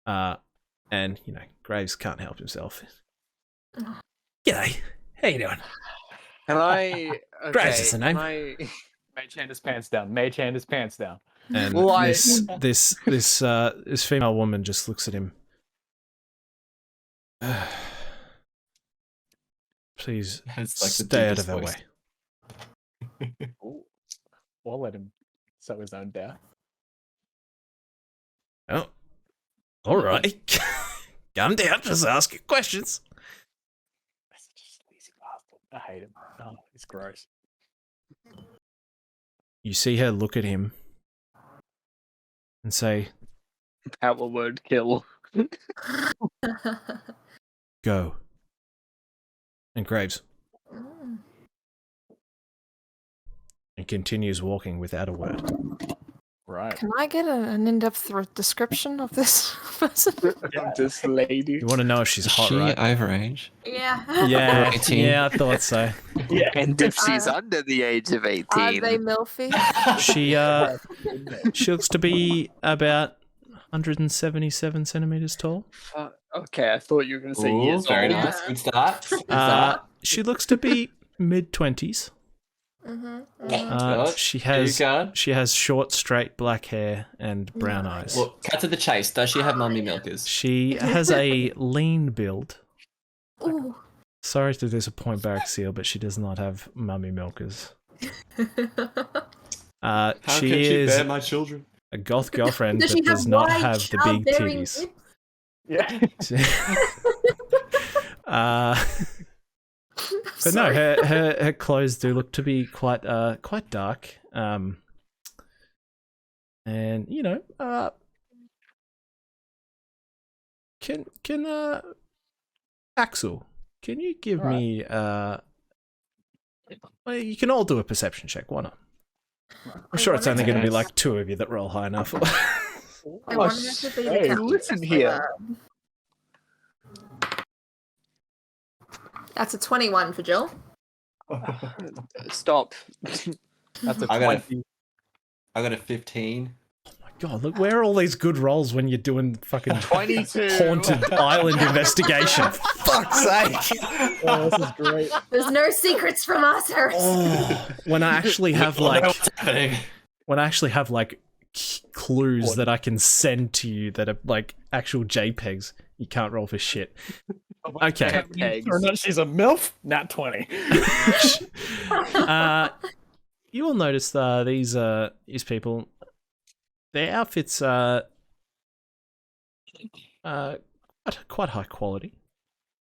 And Graves can't help himself. G'day, how you doing?
Can I? Okay,
Graves is the name.
can I...
Mage hand his pants down. Mage hand his pants down.
And
Well,
this female woman just looks at him. Please
It's like the
stay out of
deepest
our
voice.
way.
Ooh. We'll let him sow his own death.
Oh, all right. Calm down. Just ask your questions.
That's such a sleazy bastard. I hate him. Oh, he's gross.
You see her look at him and say,
Power word kill.
"Go." And Graves and continues walking without a word.
Right.
Can I get an in-depth description of this person?
This lady.
You want to know if she's hot, right?
overage?
Yeah.
Yeah,
18.
yeah, I thought so.
Yeah.
And if she's under the age of 18.
Are they milfy?
She looks to be about 177 centimeters tall.
Okay, I thought you were going to say
Ooh,
years
very
old.
nice. Good start. Good start.
She looks to be mid-20s.
Good.
She
Keep going.
has short, straight black hair and brown eyes.
Well, cut to the chase. Does she have mummy milkers?
She has a lean build.
Ooh.
Sorry to disappoint Barraxiel, but she does not have mummy milkers.
How
She
can she
is
bear my children?
a goth girlfriend,
Does
but
she have
does not
wide
have the big
childbearing
titties.
lips?
Yeah.
But no, her clothes do look to be quite dark. And can Axel, can you give me well, you can all do a perception check, why not? I'm sure it's only going to be like 2 of you that roll high enough.
I want her to be the
Hey,
captain.
listen here.
That's a 21 for Jill.
Stop.
That's a
I got a-
20.
I got a 15.
God, look, where are all these good rolls when you're doing fucking
22.
haunted island investigation? Fuck's sake!
Oh, this is great.
There's no secrets from us, Harris.
Oh, when I actually have
What
like,
else is happening?
clues that I can send to you that are like actual JPEGs, you can't roll for shit. Okay.
Or not, she's a MILF? Nat 20.
You will notice these people, their outfits are quite high quality.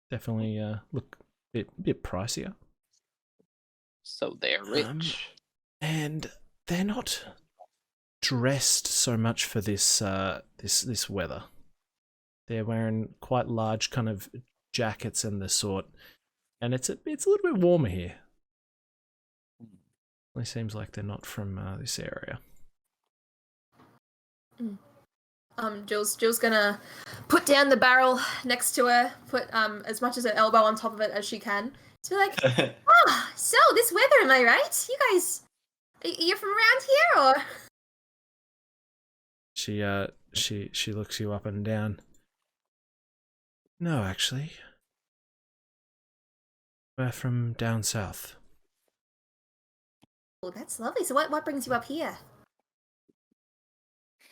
Definitely look a bit pricier.
So they're rich.
And they're not dressed so much for this this weather. They're wearing quite large kind of jackets and the sort, and it's a little bit warmer here. It seems like they're not from this area.
Jill's gonna put down the barrel next to her, put as much as her elbow on top of it as she can. To be like, so this weather, am I right? You guys, you're from around here, or?
She looks you up and down. No, actually. We're from down south.
Oh, that's lovely. So what brings you up here?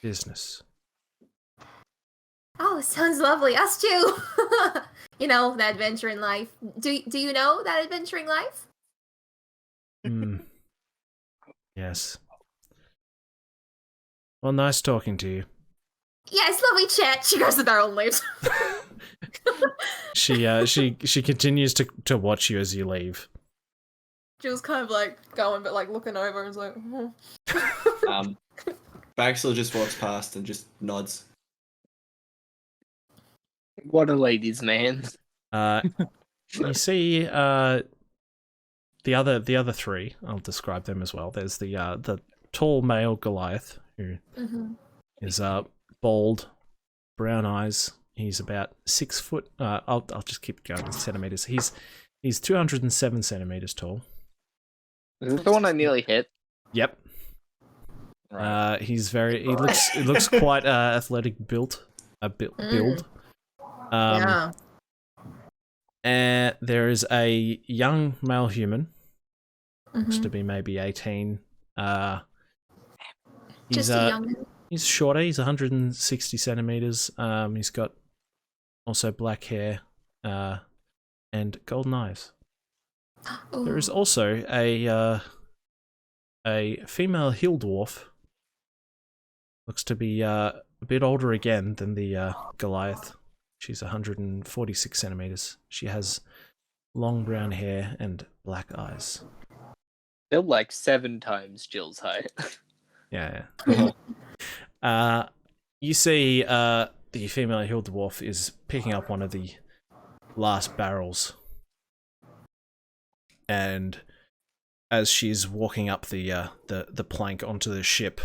Business.
Oh, sounds lovely. Us too. You know, the adventuring life. Do you know that adventuring life?
Yes. Well, nice talking to you.
Yes, lovely chat. She grabs the barrel and leaves.
She continues to watch you as you leave.
Jill's kind of like going, but like looking over and is like,
Baxter just walks past and just nods.
What a ladies' man.
You see the other three. I'll describe them as well. There's the tall male Goliath who is bald, brown eyes. He's about 6 foot. I'll just keep going in centimeters. He's 207 centimeters tall.
Is this the one I nearly hit?
Yep.
Right.
He looks quite athletic build.
yeah.
And there is a young male human, looks
Mm-hmm.
to be maybe 18.
Just a young.
He's shorter. He's 160 centimeters. He's got also black hair, and golden eyes. There is also a female hill dwarf. Looks to be a bit older again than the Goliath. She's 146 centimeters. She has long brown hair and black eyes.
They're like 7 times Jill's height.
Yeah. You see the female hill dwarf is picking up one of the last barrels. And as she's walking up the plank onto the ship,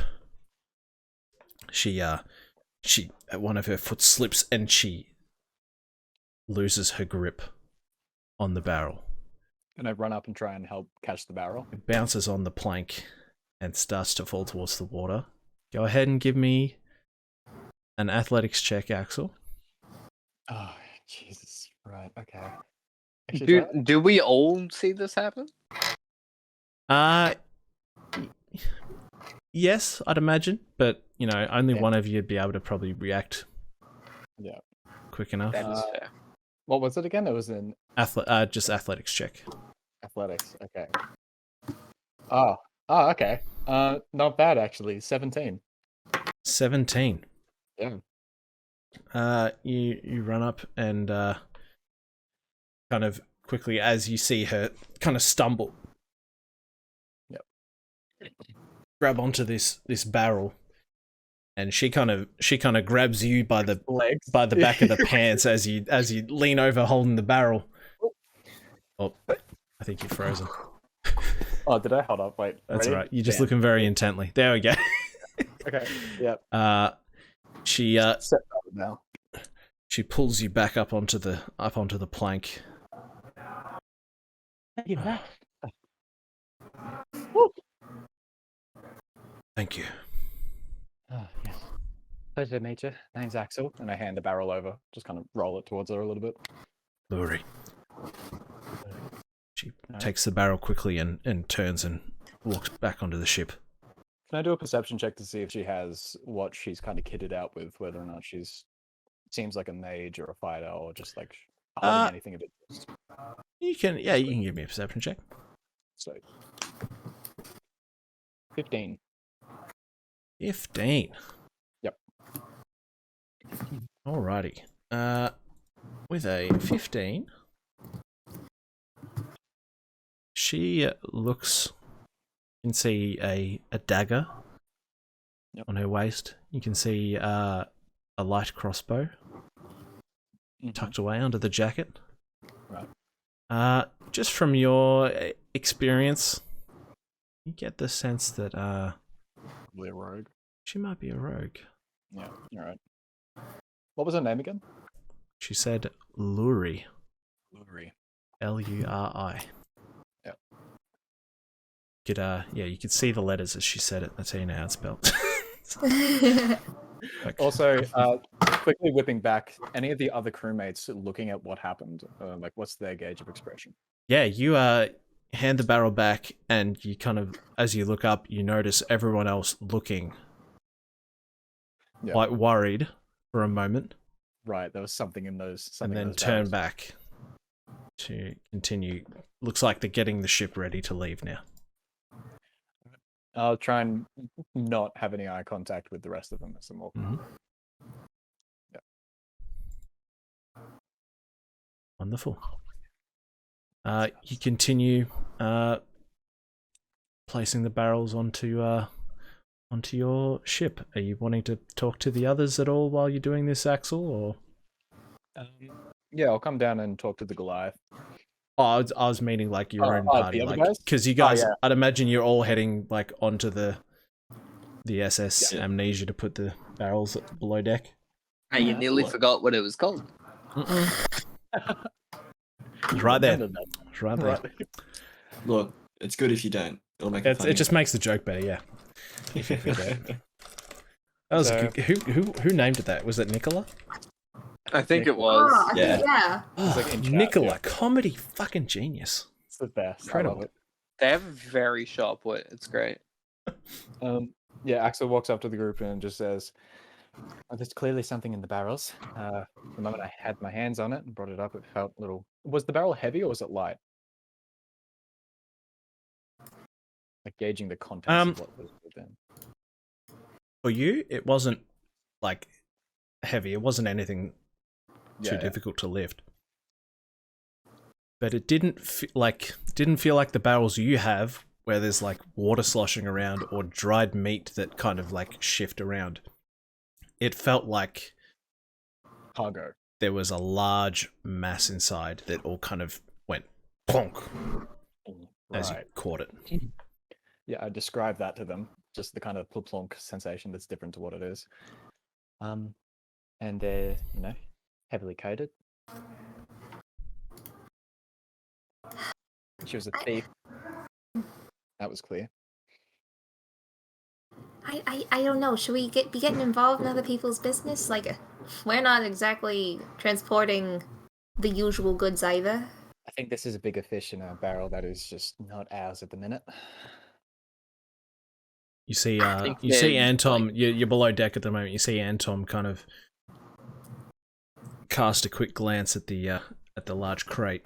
she one of her foot slips and she loses her grip on the barrel.
And I run up and try and help catch the barrel.
It bounces on the plank and starts to fall towards the water. Go ahead and give me an athletics check, Axel.
Oh, Jesus. Right, okay. Actually,
Do we all see this happen?
Yes, I'd imagine, but you know, only one of you'd be able to probably react.
Yeah.
Quick enough.
That is fair.
What was it again? It was in
Just athletics check.
athletics. Okay. Oh, okay. Not bad actually. 17.
17.
Yeah.
You run up and kind of quickly as you see her kind of stumble.
Yep.
Grab onto this barrel, and she kind of grabs you by the
Legs.
by the back of the pants as you lean over holding the barrel. Oh, I think you're frozen.
Oh, did I? Hold up. Wait.
That's
ready?
all right. You're just
Bam.
looking very intently. There we go.
Okay. Yep.
She
Set that now.
she pulls you back up onto the plank. Thank you.
Oh, yes. Pleasure to meet you. Name's Axel, and I hand the barrel over. Just kind of roll it towards her a little bit.
Luri. She takes the barrel quickly and turns and walks back onto the ship.
Can I do a perception check to see if she has what she's kind of kitted out with, whether or not she's seems like a mage or a fighter or just like holding anything of interest?
You can give me a perception check.
So 15.
15.
Yep.
Alrighty. With a 15, she looks. You can see a dagger on her waist. You can see a light crossbow tucked away under the jacket.
Right.
Just from your experience, you get the sense that
Probably a rogue.
she might be a rogue.
Yeah, you're right. What was her name again?
She said Luri.
Luri.
Luri.
Yep.
You could see the letters as she said it. That's how you know how it's spelled.
Also, quickly whipping back, any of the other crewmates looking at what happened? Like, what's their gauge of expression?
Yeah, you hand the barrel back, and you kind of, as you look up, you notice everyone else looking quite worried for a moment.
Right, there was something in those.
and
Something in
then
those
turn
barrels.
back to continue. Looks like they're getting the ship ready to leave now.
I'll try and not have any eye contact with the rest of them as I'm walking.
Mhm. Wonderful. You continue placing the barrels onto your ship. Are you wanting to talk to the others at all while you're doing this, Axel? Or
Yeah, I'll come down and talk to the Goliath.
I was meaning like your own party,
the other
like
guys?
because you guys,
yeah.
I'd imagine you're all heading like onto the SS
Yeah.
Amnesia to put the barrels below deck.
Hey, you
Yeah,
nearly
look.
forgot what it was called.
It's right there.
Remember that.
It's right there.
Right.
Look, it's good if you don't. It'll make it funny.
It just makes the joke better, yeah. If you forget. That was
So-
good. Who named it that? Was it Nicola?
I think it
Oh,
was.
I think, yeah.
Oh,
like in chat,
Nicola,
yeah.
comedy fucking genius.
It's the best.
Incredible.
I love
They have a very sharp wit. It's great.
it. Yeah, Axel walks up to the group and just says, "There's clearly something in the barrels. The moment I had my hands on it and brought it up, it felt a little. Was the barrel heavy or was it light? Like gauging the contents of what was within.
For you, it wasn't like heavy. It wasn't anything too
Yeah.
difficult to lift. But it didn't feel like the barrels you have, where there's like water sloshing around or dried meat that kind of like shift around. It felt like
Cargo.
there was a large mass inside that all kind of went plonk as you
Right.
caught it.
Yeah, I described that to them. Just the kind of plonk sensation that's different to what it is. And they're, heavily coated. She was a thief. That was clear.
I don't know. Should we be getting involved in other people's business? Like, we're not exactly transporting the usual goods either.
I think this is a bigger fish in a barrel that is just not ours at the minute.
You see,
think
you see
they're,
Antom. You're below deck at the moment. You see Antom kind of cast a quick glance at the large crate.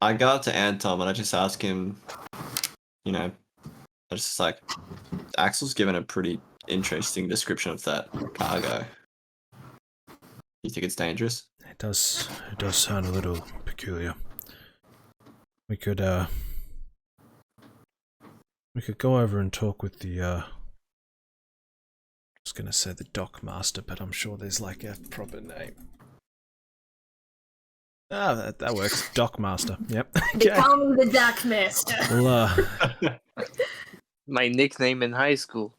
I go up to Anton and I just ask him, I just like, Axel's given a pretty interesting description of that cargo. You think it's dangerous?
It does sound a little peculiar. We could go over and talk with the I was gonna say the dock master, but I'm sure there's like a proper name. Ah, that works. Dock master. Yep.
They
Okay.
call me the Duck Master.
Well,
My nickname in high school.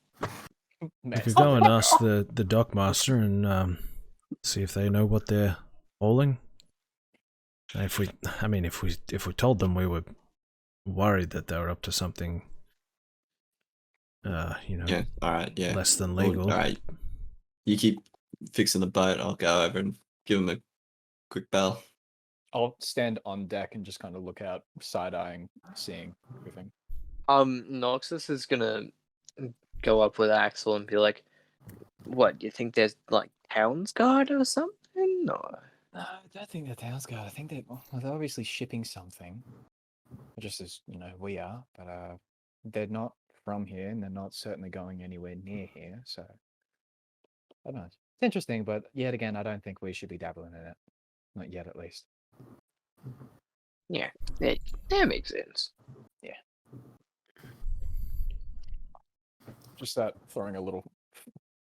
we could go and ask the dock master and see if they know what they're hauling. If we told them we were worried that they were up to something,
Yeah. All right. Yeah.
less than
Well,
legal.
all right. You keep fixing the boat. I'll go over and give him a quick bell.
I'll stand on deck and just kind of look out, side-eyeing, seeing everything.
Noxus is gonna go up with Axel and be like, "What? Do you think there's like town's guard or something?" Or
No, I don't think they're townsguard. I think they're obviously shipping something. Just as, we are. But they're not from here, and they're not certainly going anywhere near here, so... I don't know. It's interesting, but yet again, I don't think we should be dabbling in it. Not yet, at least.
yeah, that makes sense.
Just start throwing a little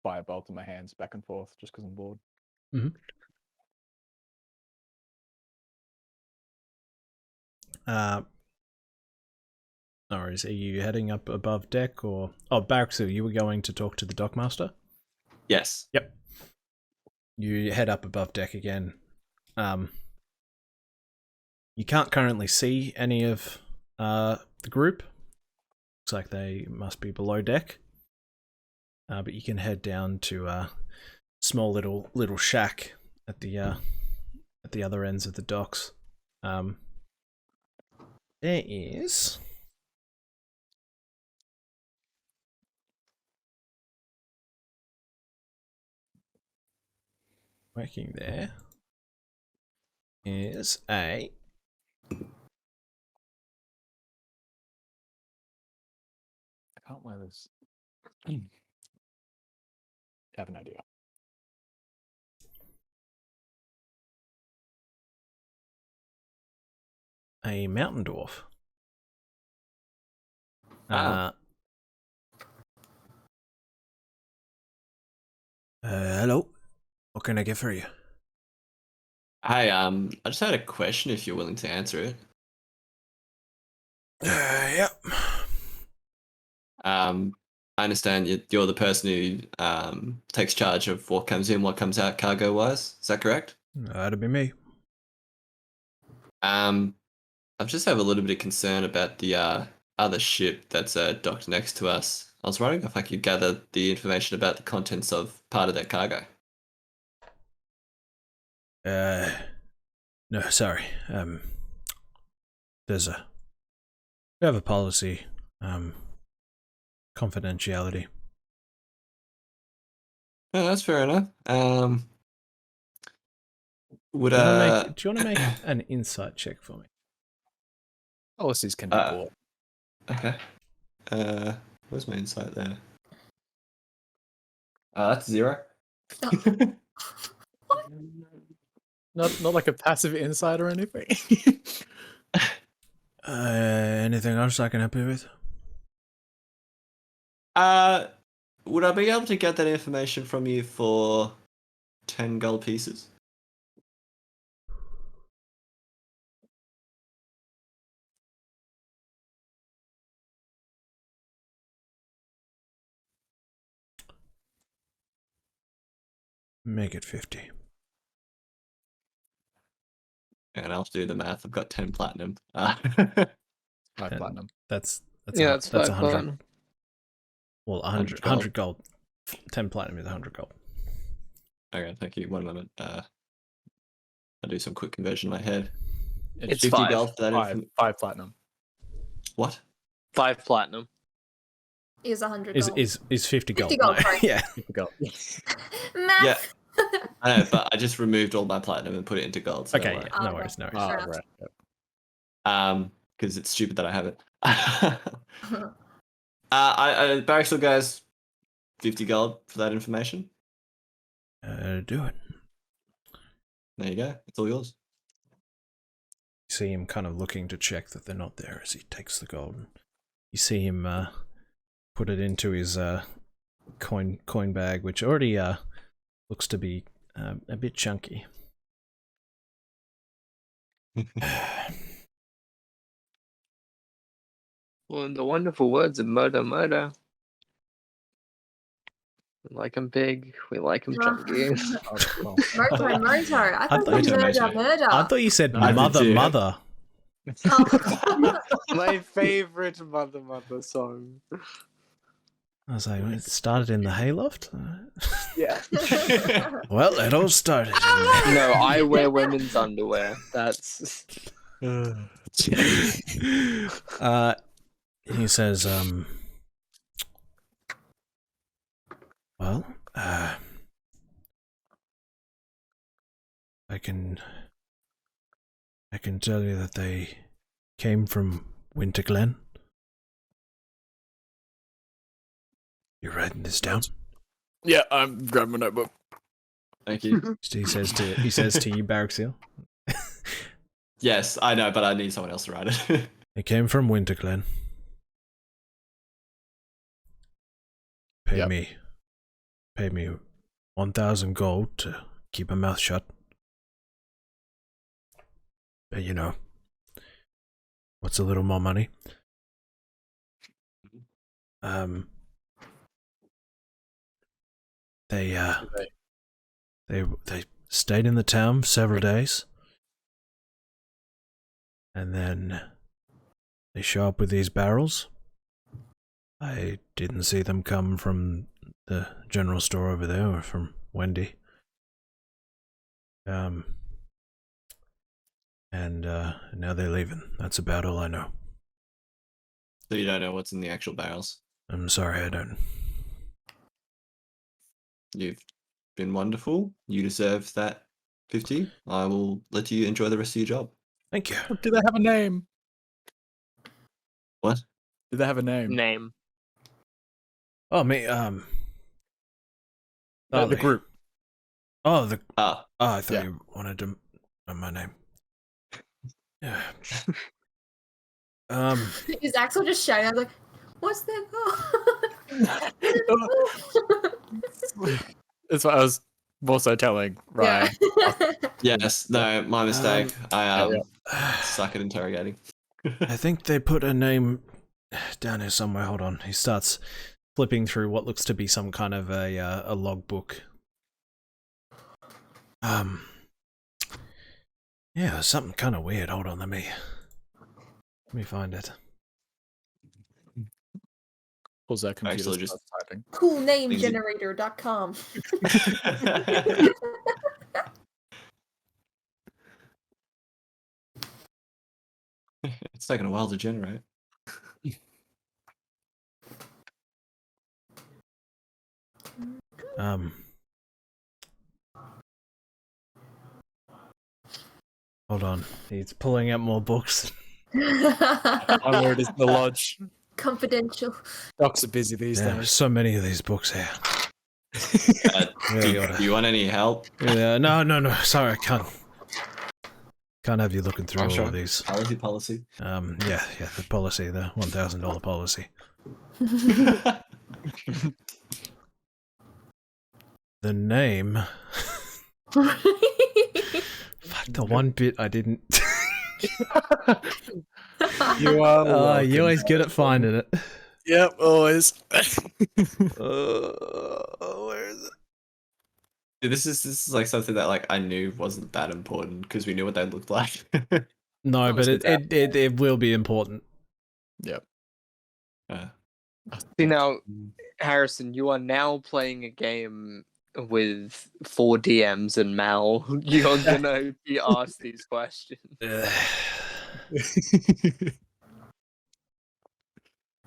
firebolt in my hands back and forth, just because I'm bored.
No worries. Are you heading up above deck or... Oh, Barraxil, you were going to talk to the dockmaster?
Yes.
Yep. You head up above deck again. You can't currently see any of the group. Looks like they must be below deck. But you can head down to a small little shack at the other ends of the docks. There is... working there is a
I can't wear this. Have an idea.
mountain dwarf.
Ah.
Hello. What can I get for you?
Hey, I just had a question if you're willing to answer it.
Yeah.
I understand you're the person who takes charge of what comes in, what comes out cargo-wise. Is that correct?
That'd be me.
I just have a little bit of concern about the other ship that's docked next to us. I was wondering if I could gather the information about the contents of part of that cargo.
No, sorry. We have a policy, confidentiality.
Oh, that's fair enough. Would
Do you want to make an insight check for me?
Policies can be bought.
Okay. Where's my insight there? That's 0.
Not like a passive insight or anything.
Anything else I can help you with?
Would I be able to get that information from you for 10 gold pieces?
Make it 50.
And I'll do the math. I've got 10 platinum.
5
And
platinum.
That's
Yeah, that's
100.
5
Well,
100
100 gold. 10 platinum is 100 gold.
Okay, thank you. 1 moment. I'll do some quick conversion in my head.
It's
50
5.
gold for that.
5 platinum.
What?
5 platinum.
Is 100
Is
gold.
is 50 gold?
50 gold,
No,
sorry.
yeah.
Go.
Math.
Yeah. I know, but I just removed all my platinum and put it into gold. So
Okay,
don't
yeah. No
Okay.
worries, no worries.
Ah,
Fair enough.
right.
Because it's stupid that I have it. I Barracksville guys, 50 gold for that information.
Do it.
There you go. It's all yours.
You see him kind of looking to check that they're not there as he takes the gold. You see him put it into his coin bag, which already looks to be a bit chunky.
Well, in the wonderful words of Murder Murder. We like 'em big, we like 'em chunky.
Oh, well.
Moto. I thought
thought
you
you
said
said
murder.
I thought you said
I did
mother,
too.
mother.
Oh.
My favorite Mother song.
I was like, it started in the hayloft?
Yeah.
Well, it all started in there.
No, I wear women's underwear. That's.
He says, well, I can tell you that they came from Winter Glen. You writing this down?
Yeah, I'm grabbing my notebook.
Thank you.
He says to you, Barrack Seal.
Yes, I know, but I need someone else to write it.
They came from Winter Glen. Pay
Yep.
me 1,000 gold to keep my mouth shut. But you know, what's a little more money? They stayed in the town for several days, and then they show up with these barrels. I didn't see them come from the general store over there or from Wendy. And now they're leaving. That's about all I know.
So you don't know what's in the actual barrels.
I'm sorry, I don't.
You've been wonderful. You deserve that 50. I will let you enjoy the rest of your job.
Thank you.
Do they have a name?
What?
Do they have a name?
Name.
Oh, me,
The
Charlie.
group.
Oh, the.
Ah,
Oh, I thought
Yeah.
you wanted to know my name. Yeah.
Is Axel just shouting? I was like, what's that?
That's what I was also telling Ryan.
yes. No, my mistake. I
yeah.
suck at interrogating.
I think they put a name down here somewhere. Hold on. He starts flipping through what looks to be some kind of a logbook. Yeah, there's something kind of weird. Hold on, let me find it.
Pulls that computer.
Actually, just-
starts typing.
Coolnamegenerator.com.
It's taken a while to generate.
Hold on. He's pulling out more books.
Oh, there it is in the lodge.
Confidential.
Docs are busy these
Yeah,
days.
so many of these books here.
Do you want any help?
Yeah, no. Sorry, I can't have you looking through
Oh,
all
sure.
of these.
Policy.
Yeah, the policy, the $1,000 policy. The name. Fuck, the one bit I didn't.
You are.
Oh, you're always good at finding it.
Yep, always.
Where is it?
This is like something that like I knew wasn't that important because we knew what they looked like.
No, but it will be important.
Yep.
See now, Harrison, you are now playing a game with 4 DMs and Mal. You're gonna be asked these questions.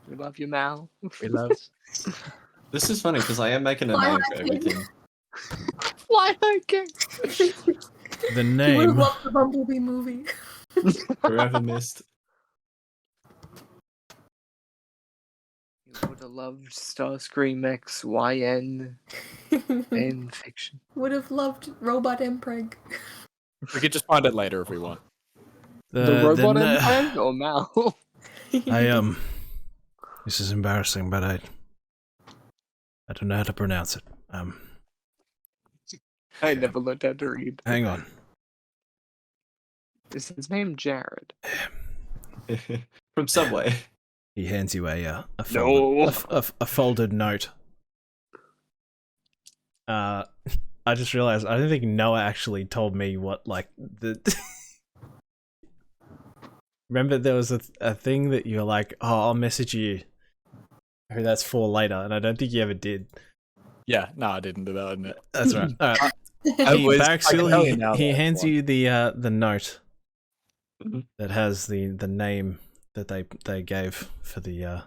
We love you, Mal.
We love.
This is funny because I am making a name for everything.
Fly hiking.
The
You would have
name.
loved the Bumblebee movie.
Forever missed.
You would have loved Starscream X YN in fiction.
Would have loved Robot Mpreg.
We could just find it later if we want.
The robot
na-
Empire or Mal?
This is embarrassing, but I don't know how to pronounce it.
I never learned how to read.
Hang on.
Is his name Jared?
From Subway.
He hands you a
No.
folded note. I just realized I don't think Noah actually told me what like the. Remember there was a thing that you're like, oh, I'll message you who that's for later, and I don't think you ever did.
Yeah, no, I didn't do that, didn't it?
That's right. All right.
I was- I can
Baraxil,
tell you now
he
that
hands
one.
you the note
Mhm.
that has the name that they gave for the
I'm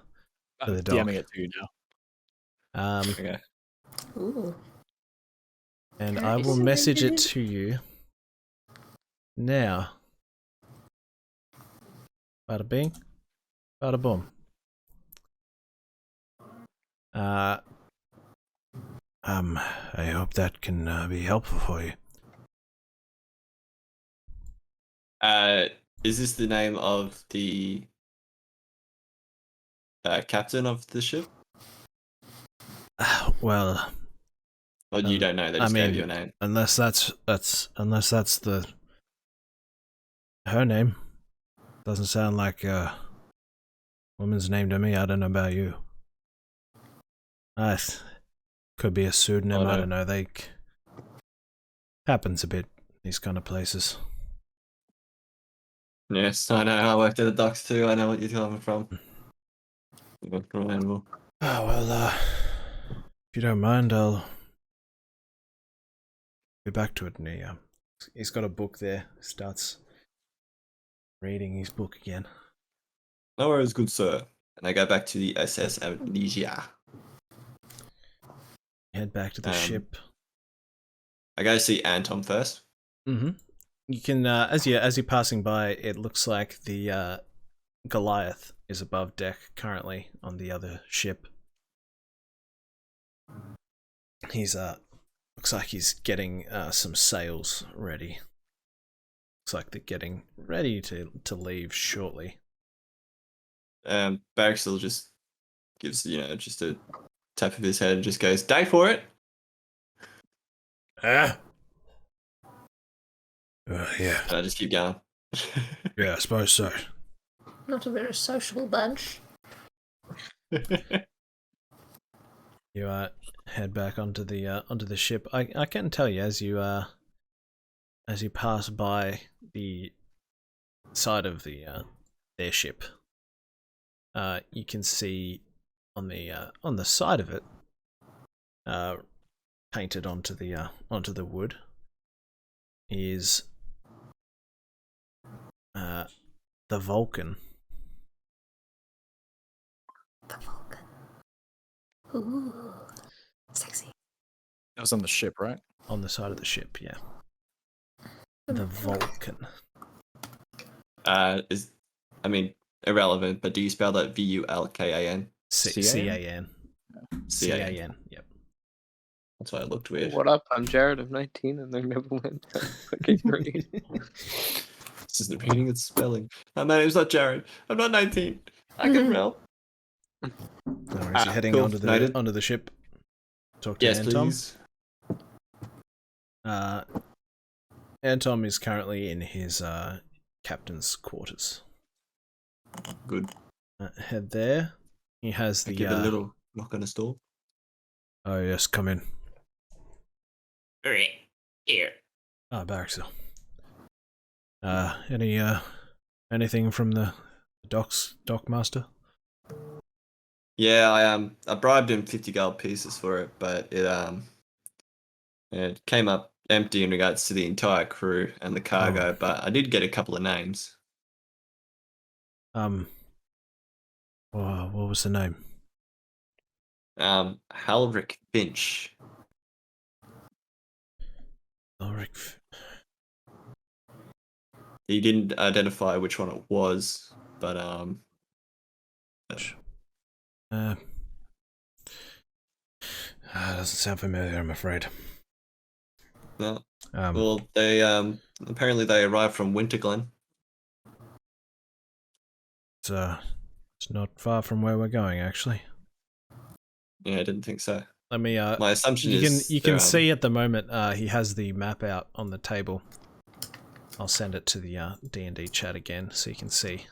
dog.
DMing it to you now.
Okay.
Ooh.
And
Can
I
I
will
send
message
it
it to you now. Bada bing, bada boom. I hope that can be helpful for you.
Is this the name of the captain of the ship?
Well,
Or you don't know? They just gave you a name.
unless that's the her name. Doesn't sound like a woman's name to me. I don't know about you. Could be a pseudonym.
Oh, no.
I don't know. They happens a bit these kind of places.
Yes, I know. I worked at the docks too. I know what you're coming from. Relatable.
Oh well. If you don't mind, I'll be back to it. And he's got a book there. Starts reading his book again.
No worries, good sir. And I go back to the SS Amnesia.
Head back to the ship.
I go see Anton first.
Mm-hmm. You can, as you're passing by, it looks like the Goliath is above deck currently on the other ship. He's looks like he's getting some sails ready. Looks like they're getting ready to leave shortly.
Barraxel just gives just a tap of his head and just goes, "Day for it."
Yeah.
And I just keep going.
Yeah, I suppose so.
Not a very sociable bunch.
You head back onto the ship. I can tell you as you pass by the side of their ship, you can see on the side of it, painted onto the wood, is the Vulcan.
The Vulcan. Ooh, sexy.
That was on the ship, right?
On the side of the ship, yeah. The Vulcan.
Irrelevant, but do you spell that VULKAN?
C-A-N. C-A-N, yep.
That's why it looked weird.
What up? I'm Jared. I'm 19, and they never went. Okay, great.
This isn't reading, it's spelling. My name's not Jared. I'm not 19. I can roll.
No worries, you're heading
cool.
onto
Noted.
the ship. Talk to
Yes,
Anton.
please.
Anton is currently in his captain's quarters.
Good.
Head there. He has
I
the
give a little knock on the door.
Oh yes, come in.
Here.
Barraxel. Anything from the dock master?
Yeah, I bribed him 50 gold pieces for it, but it came up empty in regards to the entire crew and the cargo, but I did get a couple of names.
What was the name?
Halric Finch. He didn't identify which one it was, but
doesn't sound familiar, I'm afraid.
no. Well, they apparently they arrived from Winterglen.
It's not far from where we're going, actually.
Yeah, I didn't think so.
Let me.
My assumption
you can see at the moment. He has the map out on the table. I'll send it to the D&D chat again, so you can see.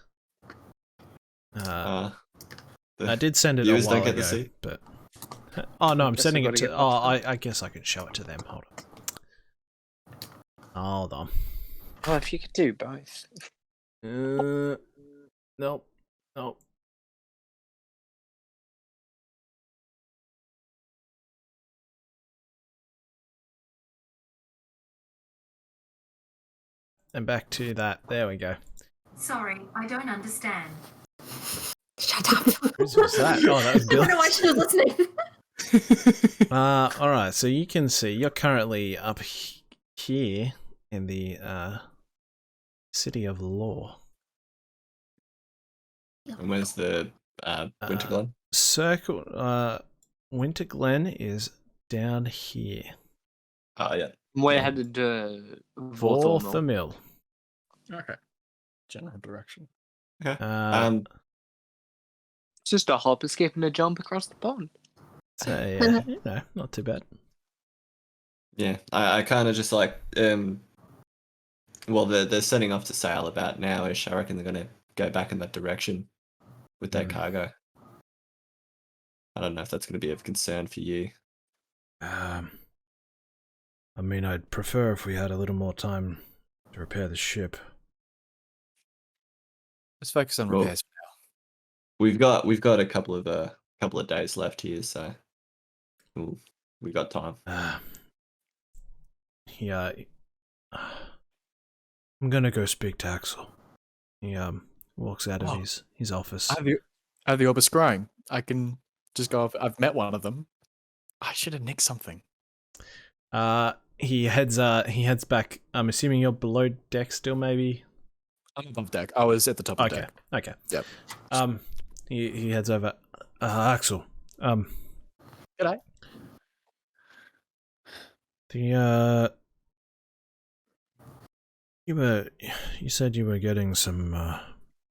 I did send it a while ago, but oh no, I'm sending it to. Oh, I guess I can show it to them. Hold on.
Oh, if you could do both.
Nope. And back to that. There we go.
Sorry, I don't understand.
Shut up.
Who's that? Oh, that was Bill.
I don't know why she was listening.
Alright, so you can see you're currently up here in the city of Law.
And where's the Winterglen?
Winterglen is down here.
Oh, yeah.
We're headed to
Vorthamil.
Okay. General direction.
Okay.
It's just a hop, escape, and a jump across the pond.
So, yeah, not too bad.
Yeah, I kind of just like, well, they're setting off to sail about now-ish. I reckon they're going to go back in that direction with their cargo. I don't know if that's going to be of concern for you.
I mean, I'd prefer if we had a little more time to repair the ship.
Let's focus on repairs for
now. We've got a couple of days left here, so we got time.
Yeah, I'm gonna go speak to Axel. He walks out of his office.
I have the Orbis scrying. I can just go off. I've met one of them. I should have nicked something.
he heads back. I'm assuming you're below deck still, maybe.
I'm above deck. I was at the top of
Okay.
deck.
Okay.
Yep.
He heads over. Axel.
G'day.
You said you were getting some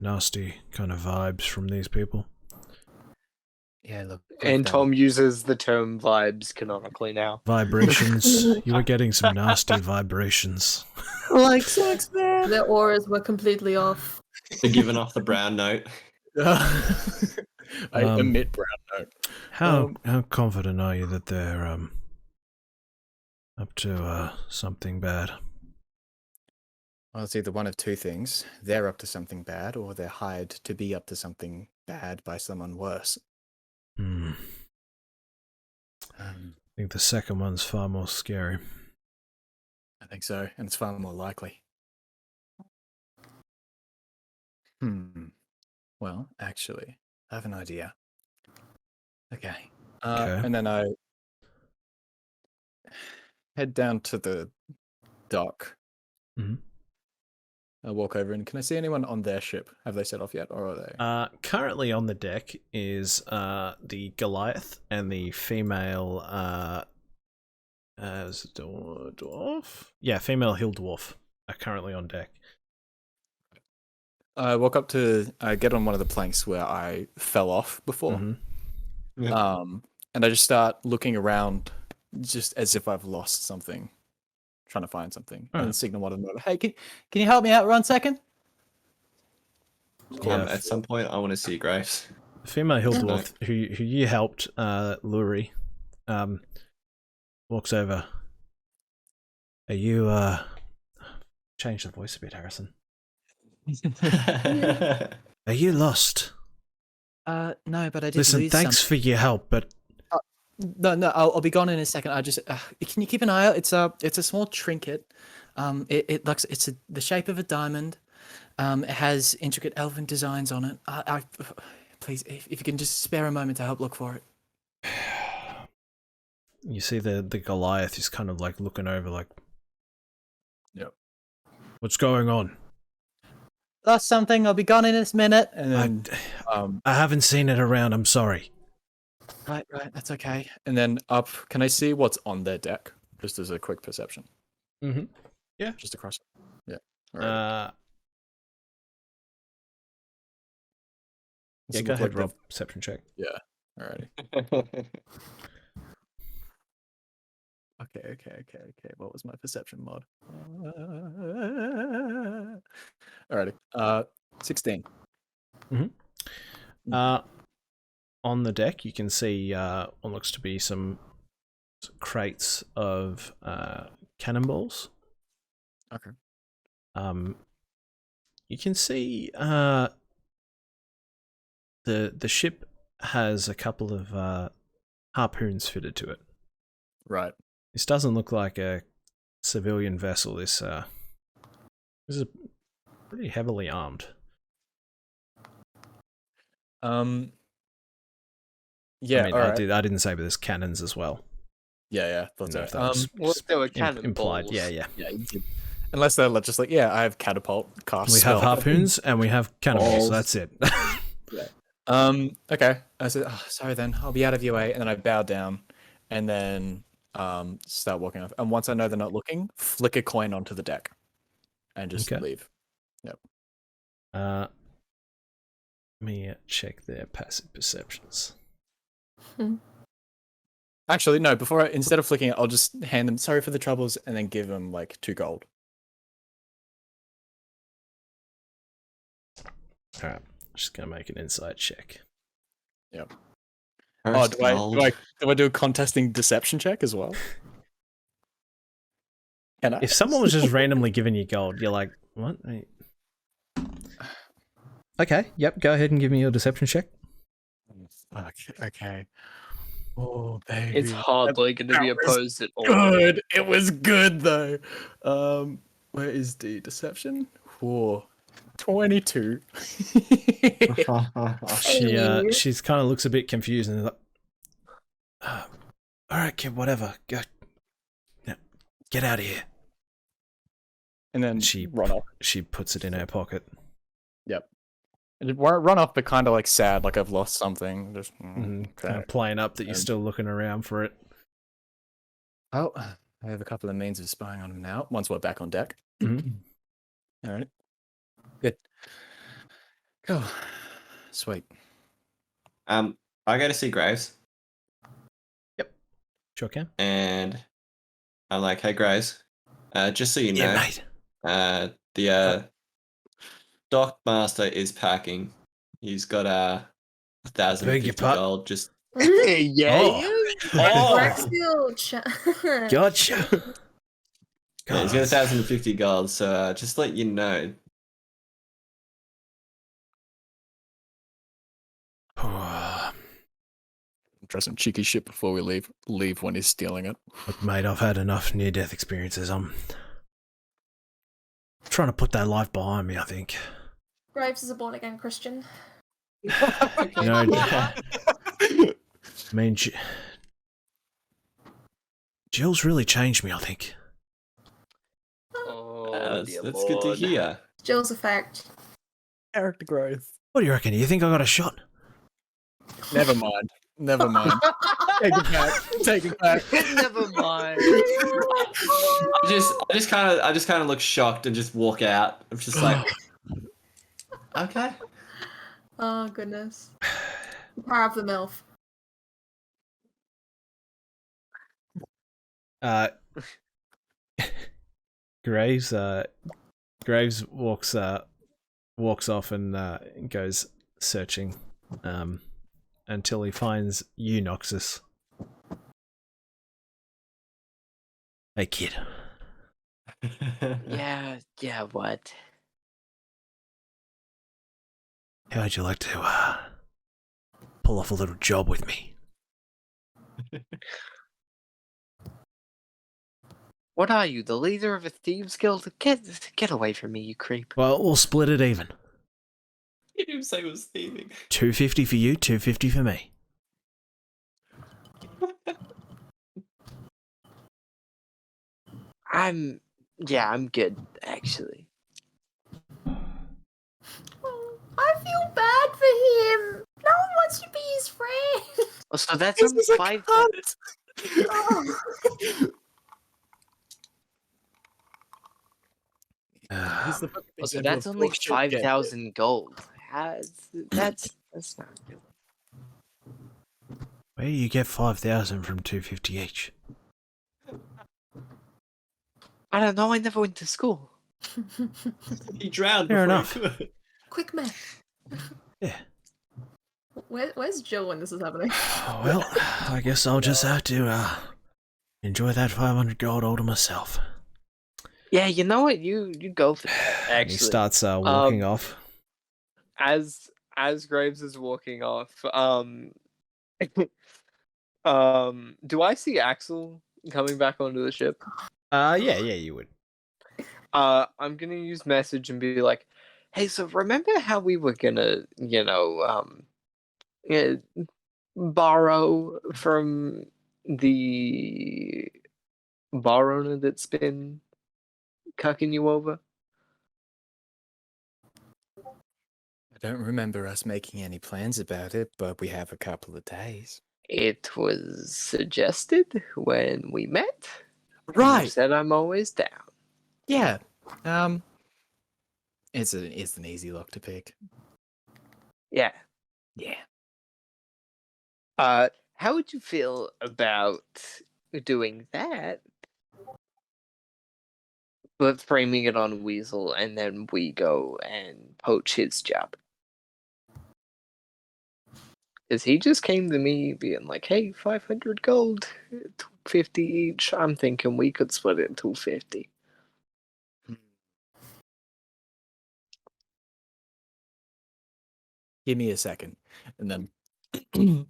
nasty kind of vibes from these people.
Yeah, look.
And Tom uses the term vibes canonically now.
Vibrations. You were getting some nasty vibrations.
Like sex, man.
Their auras were completely off.
They're giving off the brown note.
I emit brown note.
How confident are you that they're up to something bad?
Well, it's either one of two things. They're up to something bad, or they're hired to be up to something bad by someone worse.
I think the second one's far more scary.
I think so, and it's far more likely. Well, actually, I have an idea. Okay.
And then I head down to the dock.
Mhm.
I walk over and can I see anyone on their ship? Have they set off yet, or are they?
Currently on the deck is the Goliath and the female is it dwarf? Yeah, female hill dwarf are currently on deck.
I walk up to get on one of the planks where I fell off before.
Mm-hmm.
Yeah.
And I just start looking around just as if I've lost something. Trying to find something. And then signal one of them over. Hey, can you help me out 1 second?
Yeah,
At some point, I want to see Graves.
the female hill dwarf who you helped, Luri, walks over. Are you change the voice a bit, Harrison? Are you lost?
No, but I did
Listen,
lose
thanks for your help, but
No, I'll be gone in a second. I just can you keep an eye out? It's a small trinket. It looks the shape of a diamond. It has intricate elven designs on it. I please, if you can just spare a moment to help look for it.
you see the Goliath is kind of like looking over, like,
Yep.
What's going on?
Lost something. I'll be gone in a minute.
And then
I haven't seen it around. I'm sorry.
Right, that's okay.
and then up, can I see what's on their deck? Just as a quick perception.
Mm-hmm. Yeah.
Just across. Yeah. All right.
Yeah, go ahead, Rob. Perception check.
Yeah. Alrighty. Okay. What was my perception mod? Alrighty. 16.
On the deck, you can see what looks to be some crates of cannonballs.
Okay.
You can see the ship has a couple of harpoons fitted to it.
Right.
This doesn't look like a civilian vessel. This is pretty heavily armed.
Yeah,
I mean,
alright.
I didn't say, but there's cannons as well.
Yeah. Thought
No,
so.
that was
Well, there were cannonballs.
implied. Yeah.
Yeah, you did. Unless they're just like, yeah, I have catapult cast.
We
spell.
have harpoons and we have cannonballs. That's it.
Okay. I said, oh, sorry then, I'll be out of your way. And then I bow down and then start walking off. And once I know they're not looking, flick a coin onto the deck and just leave. Yep.
Let me check their passive perceptions.
Actually, no, instead of flicking it, I'll just hand them, sorry for the troubles, and then give them like 2 gold.
Alright, just gonna make an insight check.
Yep.
First
Do
gold.
I do a contesting deception check as well? Can I?
If someone was just randomly giving you gold, you're like, what? Okay, yep, go ahead and give me your deception check.
Okay. Oh, baby.
It's hardly going to be opposed at all.
Good. It was good though. Where is the deception? Whoa. 22.
She's kind of looks a bit confused and like, all right, kid, whatever. Go. Yeah. Get out of here.
And then
She
run off.
She puts it in her pocket.
Yep. And just run off, but kind of like sad, like I've lost something. Just
Kind
okay.
of playing up that you're still looking around for it.
Oh, I have a couple of means of spying on him now. Once we're back on deck. All right. Good. Cool. Sweet.
I go to see Graves,
Sure can.
and I'm like, "Hey, Graves, just so you know,
mate.
the dock master is packing. He's got 1,050
pardon?
gold. Just
Greg's
Oh,
still
gotcha.
yeah, he's got 1,050 gold. So just let you know."
Try some cheeky shit before we leave when he's stealing it.
Look, mate, I've had enough near-death experiences. I'm trying to put that life behind me, I think.
Graves is a born again Christian.
You know, I mean, Jill's really changed me, I think.
Oh,
That's good to hear.
Jill's a fact.
Character growth.
What do you reckon? Do you think I got a shot?
Never mind. Never mind. Take it back. Take it back.
Never mind.
I just kind of look shocked and just walk out. I'm just like, okay.
Oh goodness. The power of the MILF.
Graves walks off and goes searching until he finds you, Noxus. Hey, kid.
Yeah, what?
How'd you like to pull off a little job with me?
What are you, the leader of a thieves guild? Get away from me, you creep.
Well, we'll split it even.
You didn't say it was thieving.
250 for you, 250 for me.
I'm good, actually.
I feel bad for him. No one wants to be his friend.
Oh, so that's only 5. So that's only 5,000 gold. That's not good.
Where do you get 5,000 from 250 each?
I don't know. I never went to school.
He drowned.
Fair
before
enough.
He could.
Quick math.
Yeah.
Where's Jill when this is happening?
Well, I guess I'll just have to enjoy that 500 gold all to myself.
Yeah, you know what? You go for that.
And
Actually,
he starts walking off.
as Graves is walking off, do I see Axel coming back onto the ship?
Yeah, you would.
I'm gonna use message and be like, hey, so remember how we were gonna, borrow from the bar owner that's been cucking you over?
I don't remember us making any plans about it, but we have a couple of days.
It was suggested when we met.
Right.
You said I'm always down.
Yeah. It's an easy lock to pick.
Yeah. How would you feel about doing that, but framing it on Weasel, and then we go and poach his job? Because he just came to me being like, hey, 500 gold, 250 each. I'm thinking we could split it 250.
Give me a second. And then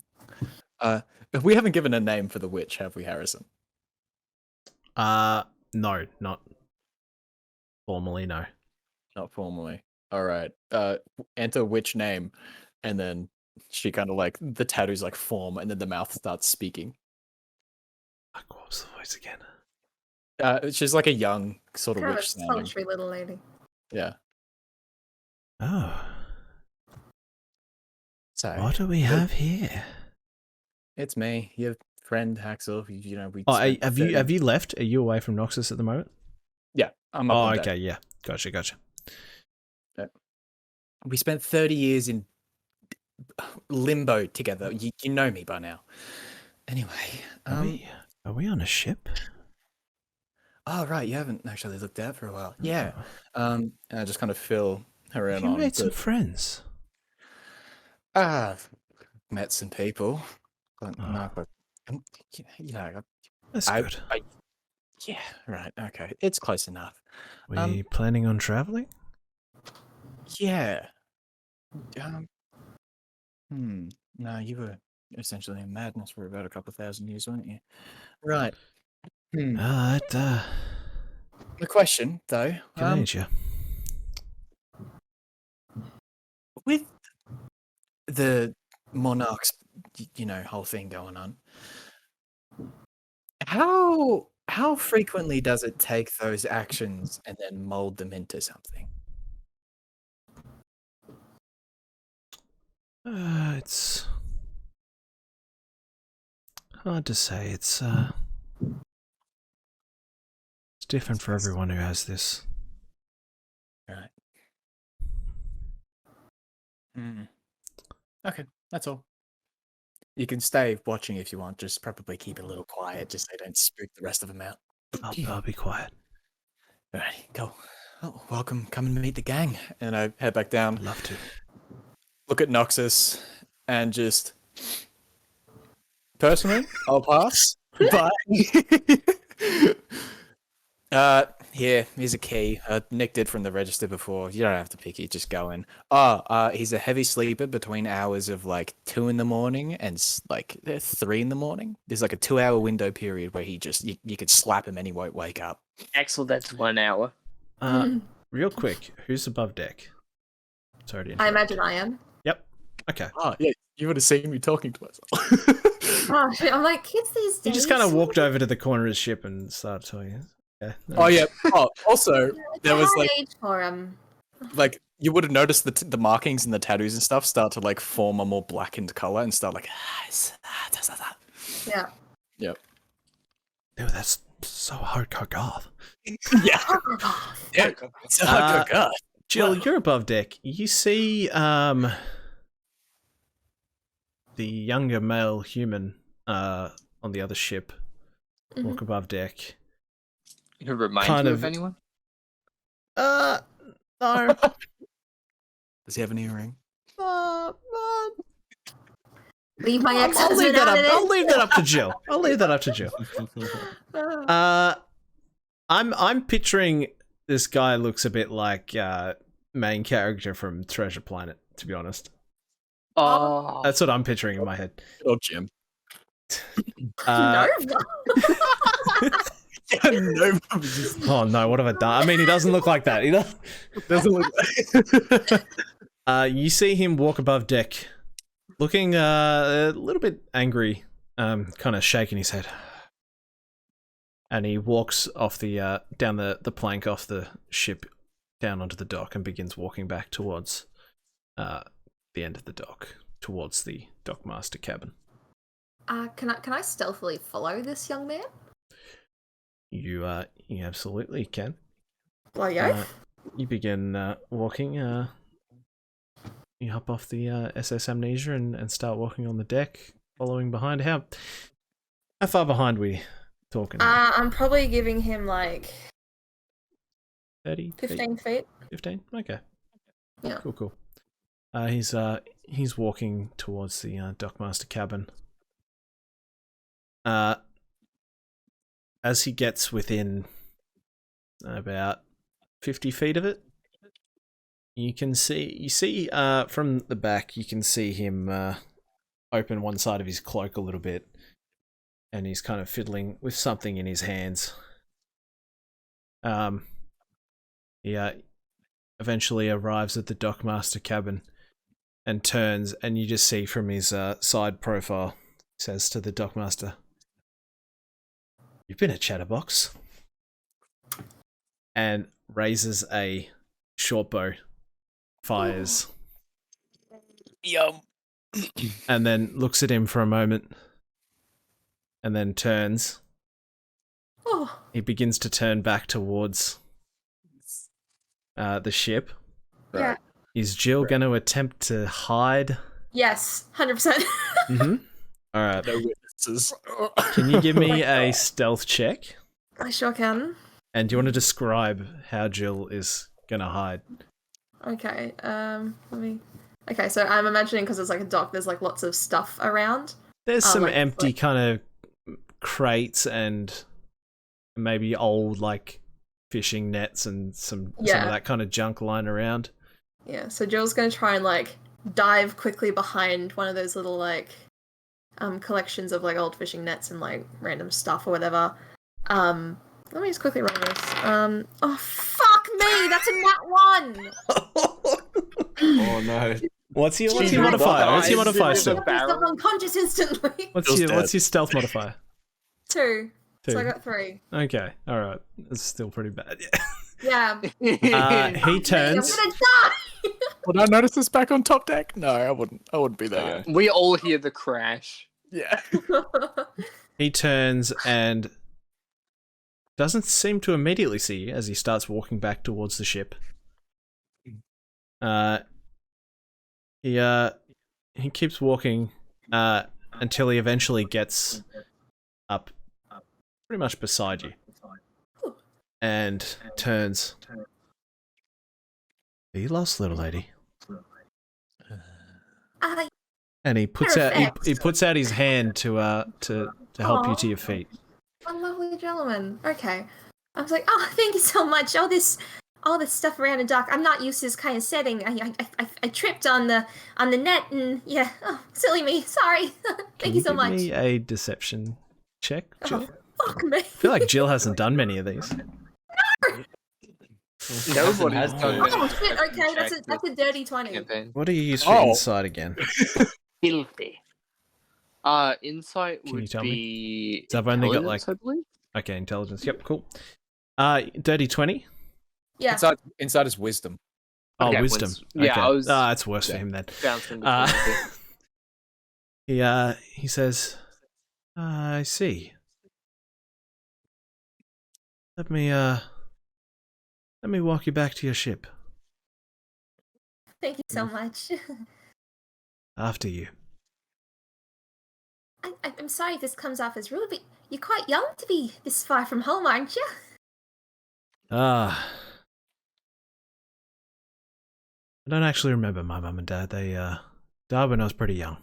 we haven't given a name for the witch, have we, Harrison?
No, not formally, no.
Not formally. All right. Enter witch name, and then she kind of like the tattoos like form, and then the mouth starts speaking.
What was the voice again?
She's like a young sort of
Kind of a
witch sounding.
sultry little lady.
Yeah.
Oh,
So
what do we have here?
it's me, your friend Haxel. You know, we.
Oh,
spent
have
30
you left? Are you away from Noxus at the moment?
Yeah, I'm up
Oh,
on
okay,
deck.
yeah, gotcha.
We spent 30 years in limbo together. You know me by now. Anyway,
Are we on a ship?
oh right, you haven't actually looked out for a while. Yeah.
Oh.
And I just kind of fill her in
You
on
made some
the.
friends.
I've met some people, but
Oh.
no, but you know,
That's good.
yeah, right, okay, it's close enough.
We planning on traveling?
Yeah. No, you were essentially in madness for about a couple 1,000 years, weren't you?
Right.
The
The question, though,
good age, yeah.
With the monarchs, whole thing going on, how frequently does it take those actions and then mold them into something?
It's hard to say. It's different for everyone who has this.
Right. Okay, that's all. You can stay watching if you want. Just probably keep it a little quiet, just so you don't spook the rest of them out.
I'll be quiet.
Alright, go. Oh, welcome. Come and meet the gang. And I head back down.
I'd love to.
Look at Noxus and just. Personally, I'll pass. But. Here, here's a key. Nick did from the register before. You don't have to pick it, just go in. He's a heavy sleeper between hours of like 2 in the morning and like 3 in the morning. There's like a 2-hour window period where he just you could slap him and he won't wake up.
Axel, that's 1 hour.
Real quick, who's above deck? Sorry to
I
interrupt.
imagine I am.
Yep. Okay.
Oh yeah, you would have seen me talking to myself.
Oh shit! I'm like, kids these days.
He just kind of walked over to the corner of his ship and started talking. Yeah.
Oh yeah. Oh, also there was like
age for
like you would have noticed the markings and the tattoos and stuff start to like form a more blackened color and start like
Yeah.
Yep.
Dude, that's so hardcore goth.
Yeah. Yeah. It's a god.
Jill, you're above deck. You see the younger male human on the other ship walk above deck.
Who reminds
Kind
you
of-
of anyone?
No.
Does he have an earring?
Leave my ex.
I'll leave that up. I'll leave that up to Jill. I'll leave that up to Jill. I'm picturing this guy looks a bit like main character from Treasure Planet, to be honest.
Oh,
That's what I'm picturing in my head.
Oh, Jim.
No.
No.
Oh no, what have I done? I mean, he doesn't look like that. He
Doesn't look
you see him walk above deck, looking a little bit angry, kind of shaking his head. And he walks off the down the plank off the ship down onto the dock and begins walking back towards the end of the dock, towards the dockmaster cabin.
Can I stealthily follow this young man?
You absolutely can.
Well, yeah.
You begin walking. You hop off the SS Amnesia and start walking on the deck, following behind. How far behind we talking?
I'm probably giving him like
30?
15 feet.
15? Okay.
Yeah.
Cool. He's walking towards the dockmaster cabin. As he gets within about 50 feet of it, you see from the back, you can see him open one side of his cloak a little bit, and he's kind of fiddling with something in his hands. He eventually arrives at the dockmaster cabin and turns, and you just see from his side profile, says to the dockmaster, "You've been at Chatterbox." and raises a short bow, fires,
Yum.
and then looks at him for a moment, and then turns.
Oh,
He begins to turn back towards the ship.
yeah.
Is Jill going to attempt to hide?
Yes, 100%.
Mm-hmm. All right.
No witnesses.
Can you give me a stealth check?
I sure can.
And do you want to describe how Jill is going to hide?
Okay, let me... Okay, so I'm imagining because it's like a dock, there's like lots of stuff around.
There's some
like-
empty
like-
kind of crates and maybe old like fishing nets and some of
Yeah.
that kind of junk lying around.
Yeah, so Jill's gonna try and like dive quickly behind one of those little like collections of like old fishing nets and like random stuff or whatever. Let me just quickly run this. Oh fuck me! That's a nat 1.
Oh no.
What's your
She's
modifier?
not
What's your
dies
modifier?
in the
Steph?
He's
barrel.
not unconscious instantly.
What's your stealth modifier?
2. So I
Two.
got 3.
Okay, all right. That's still pretty bad.
Yeah.
He
I'm
turns.
gonna die.
Would I notice this back on top deck? No, I wouldn't. I wouldn't be there.
We all hear the crash.
Yeah.
He turns and doesn't seem to immediately see you as he starts walking back towards the ship. He keeps walking until he eventually gets up pretty much beside you and turns. Are you lost, little lady? And he puts out he puts out his hand to help you to your feet.
A lovely gentleman. Okay. I was like, oh, thank you so much. All this stuff around the dock. I'm not used to this kind of setting. I tripped on the net and yeah. Oh, silly me. Sorry. Thank you so much.
Give me a deception check, Jill.
Oh, fuck me.
I feel like Jill hasn't done many of these.
Nobody has done
Oh shit. Okay, that's a dirty 20.
campaign.
What do you use for insight again?
Filthy. Insight
Can you
would
tell
be.
So I've only got,
intelligence, I believe?
Okay, intelligence. Yep, cool. Dirty 20.
Yeah.
Inside is wisdom.
Oh,
Okay,
wisdom.
yeah,
Okay.
I was-
It's worse for him then.
Bouncing between
Uh,
the two.
he says, I see. Let me walk you back to your ship.
Thank you so much.
After you.
I'm sorry if this comes off as rude, but you're quite young to be this far from home, aren't you?
I don't actually remember my mum and dad. They died when I was pretty young.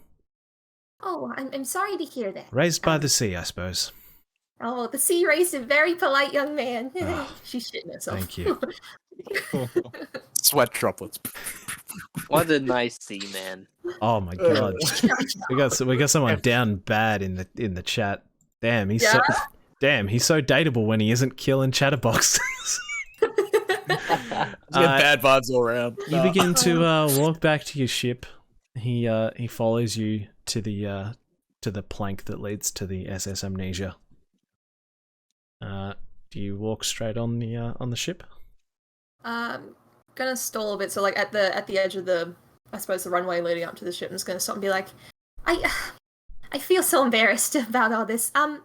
Oh, I'm sorry to hear that.
Raised by the sea, I suppose.
Oh, the sea raised a very polite young man.
Ah,
She's shitting herself.
Thank you.
Sweat droplets.
What a nice sea man.
Oh my god. we got someone down bad in the chat. Damn, he's so dateable when he isn't killing Chatterbox.
Bad vibes all around.
You begin to walk back to your ship. He follows you to the plank that leads to the SS Amnesia. Do you walk straight on the ship?
Gonna stall a bit, so like at the edge of the, I suppose, the runway leading up to the ship. I'm just gonna stop and be like, I feel so embarrassed about all this. Let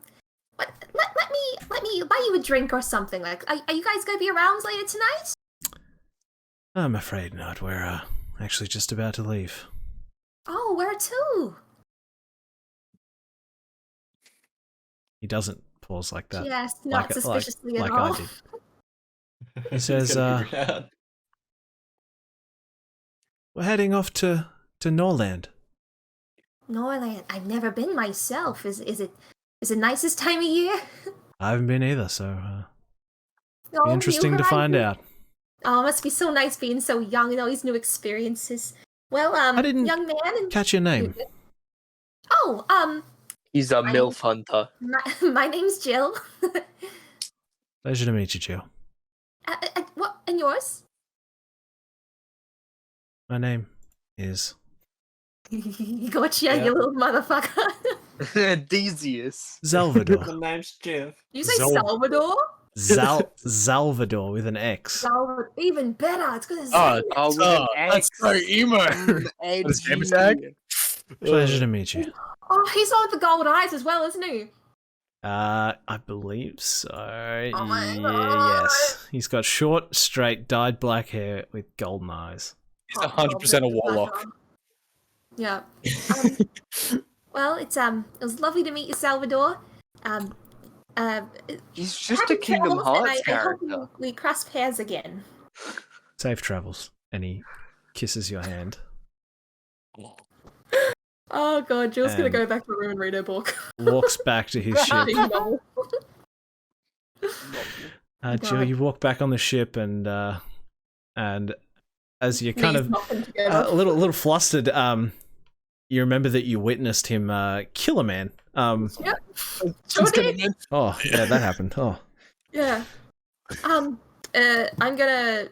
me buy you a drink or something. Like, are you guys gonna be around later tonight?
I'm afraid not. We're actually just about to leave.
Oh, where to?
He doesn't pause like that.
Yes, not suspiciously at all.
I did. He says, we're heading off to Norland.
Norland. I've never been myself. Is it nicest time of year?
I haven't been either, so
Oh,
be interesting
new
to find
horizons.
out.
Oh, it must be so nice being so young and all these new experiences. Well,
I didn't
young man. And...
catch your name.
Oh,
He's a MILF hunter.
my name's Jill.
Pleasure to meet you, Jill.
What? And yours?
My name is
Gotcha, you little motherfucker.
Decius.
Salvador.
The name's Jeff.
You say Salvador?
Salvador with an X.
Oh, even better. It's got a Z.
Oh,
with an
that's so
X.
emo. What is gamer tag?
Pleasure to meet you.
Oh, he's on with the gold eyes as well, isn't he?
I believe so.
Oh my God.
Yes. He's got short, straight, dyed black hair with golden eyes.
He's 100% a warlock.
Yeah. Well, it was lovely to meet you, Salvador.
He's just a Kingdom Hearts character.
We cross paths again.
Safe travels. And he kisses your hand.
Oh God, Jill's gonna
And-
go back to the room and read her book.
Walks back to his ship. Jill, you walk back on the ship, and as you're kind of a little flustered, you remember that you witnessed him kill a man.
Yep. Sure did.
Oh, yeah, that happened. Oh,
Yeah. I'm gonna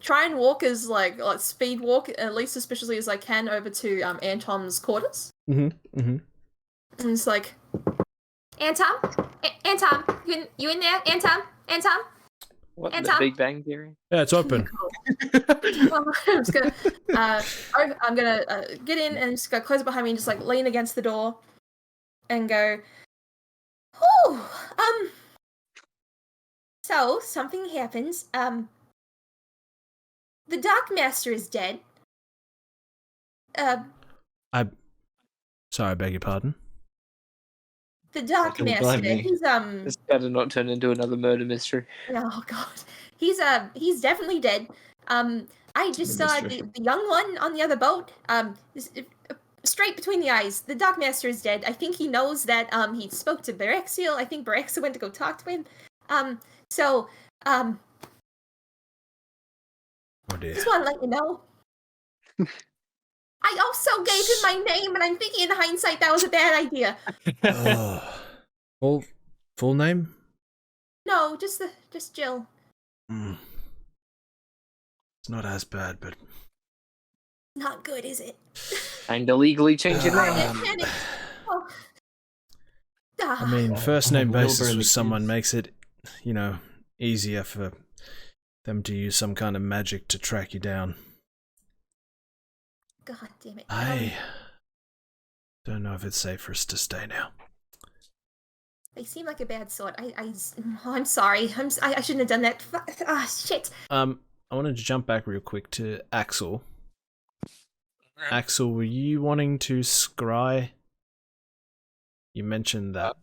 try and walk as like speed walk at least suspiciously as I can over to Antom's quarters. And it's like, Antom, Antom, you in there, Antom, Antom?
What,
Anton?
the Big Bang Theory?
yeah, it's open.
I'm just gonna, I'm gonna get in and just go close it behind me and just like lean against the door and go, oh, so something happens. The Dark Master is dead.
Sorry, I beg your pardon.
The Dark
Don't
Master.
blame me.
He's
This better not turn into another murder mystery.
Oh God, he's definitely dead. I just saw the young one on the other boat. Straight between the eyes. The Dark Master is dead. I think he knows that. He spoke to Berexiel. I think Berexiel went to go talk to him.
Oh dear.
Just want to let you know. I also gave him my name, and I'm thinking in hindsight that was a bad idea.
Full name?
No, just Jill.
It's not as bad, but
Not good, is it?
And illegally change your name.
I mean, first name
Wilbur
basis
and
with
the
someone
kids.
makes it, easier for them to use some kind of magic to track you down.
God damn it.
I don't know if it's safe for us to stay now.
They seem like a bad sort. I'm sorry. I shouldn't have done that. Shit.
I wanted to jump back real quick to Axel. Axel, were you wanting to scry? You mentioned that.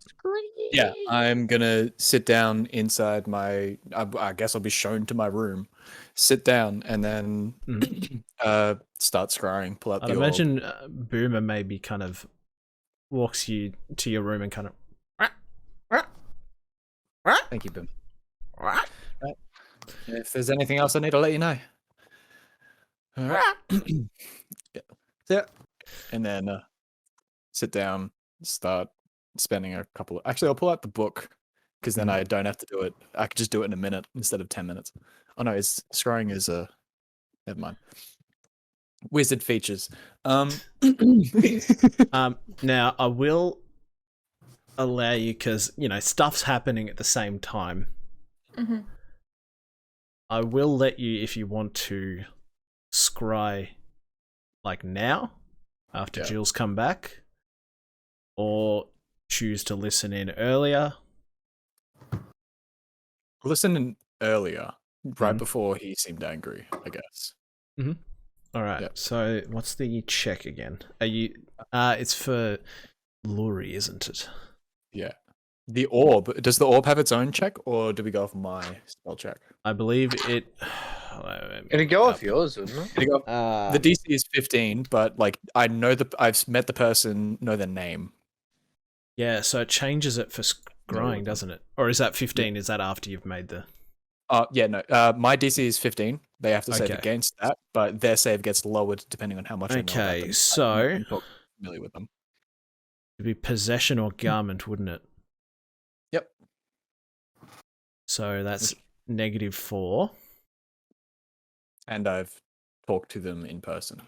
Yeah, I'm gonna sit down inside my. I guess I'll be shown to my room. Sit down and then start scrying. Pull out
I'd
the.
imagine Boomer maybe kind of walks you to your room and kind of.
Thank you, Boom. Right. If there's anything else I need, I'll let you know. All right. Yeah. And then sit down, start spending a couple of. Actually, I'll pull out the book because then I don't have to do it. I could just do it in a minute instead of 10 minutes. Oh no, it's scrying is never mind. Wizard features.
Now I will allow you because stuff's happening at the same time.
Mm-hmm.
I will let you if you want to scry like now after Jill's come back, or choose to listen in earlier.
Listen in earlier, right before he seemed angry, I guess.
All right. So what's the check again? Are you? It's for Luri, isn't it?
Yeah. The orb. Does the orb have its own check, or do we go off my spell check?
I believe it.
It'd go off yours, wouldn't it?
The DC is 15, but like I've met the person, know their name.
Yeah, so it changes it for scrying, doesn't it? Or is that 15? Is that after you've made the?
Yeah, no. My DC is 15. They have to save against that, but their save gets lowered depending on how much I know about them.
So
I'm not familiar with them.
It'd be possession or garment, wouldn't it?
Yep.
So that's -4.
And I've talked to them in person,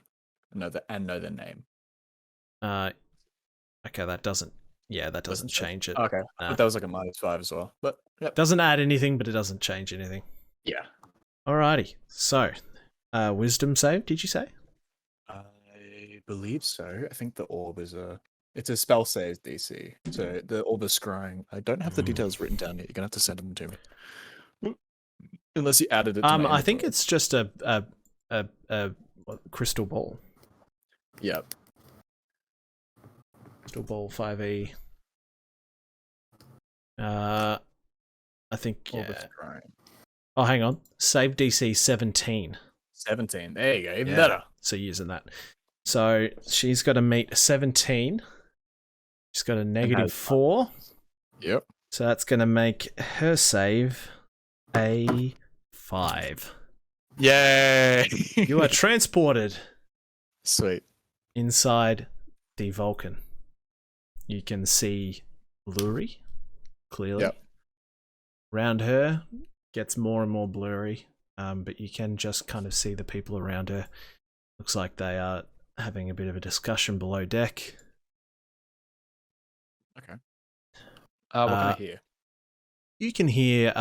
know their name.
Okay, that doesn't Yeah, that doesn't change it.
Okay,
Nah.
but that was like a -5 as well. But yep.
Doesn't add anything, but it doesn't change anything.
Yeah.
Alrighty. So, wisdom save, did you say?
I believe so. I think the orb is it's a spell save DC. So the orb is scrying. I don't have the details written down yet. You're gonna have to send them to me. Unless you added it to my
I think
inventory.
it's just a crystal ball.
Yep.
Crystal ball 5e. I think
Orb is
yeah.
scrying.
Oh, hang on. Save DC 17.
17. There you go. Even
Yeah.
better.
So using that. So she's got to meet 17. She's got a -4.
Yep.
So that's going to make her save a 5.
Yay!
You are transported
Sweet.
inside the Vulcan. You can see Luri clearly.
Yep.
Around her gets more and more blurry, but you can just kind of see the people around her. Looks like they are having a bit of a discussion below deck.
Okay. What can I hear?
You can hear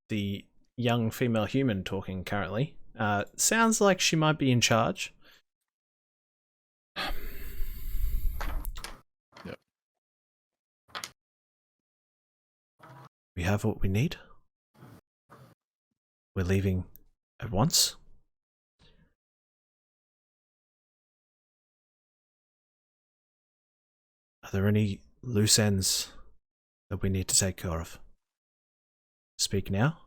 the young female human talking currently. Sounds like she might be in charge.
Yep.
We have what we need. We're leaving at once. Are there any loose ends that we need to take care of? Speak now,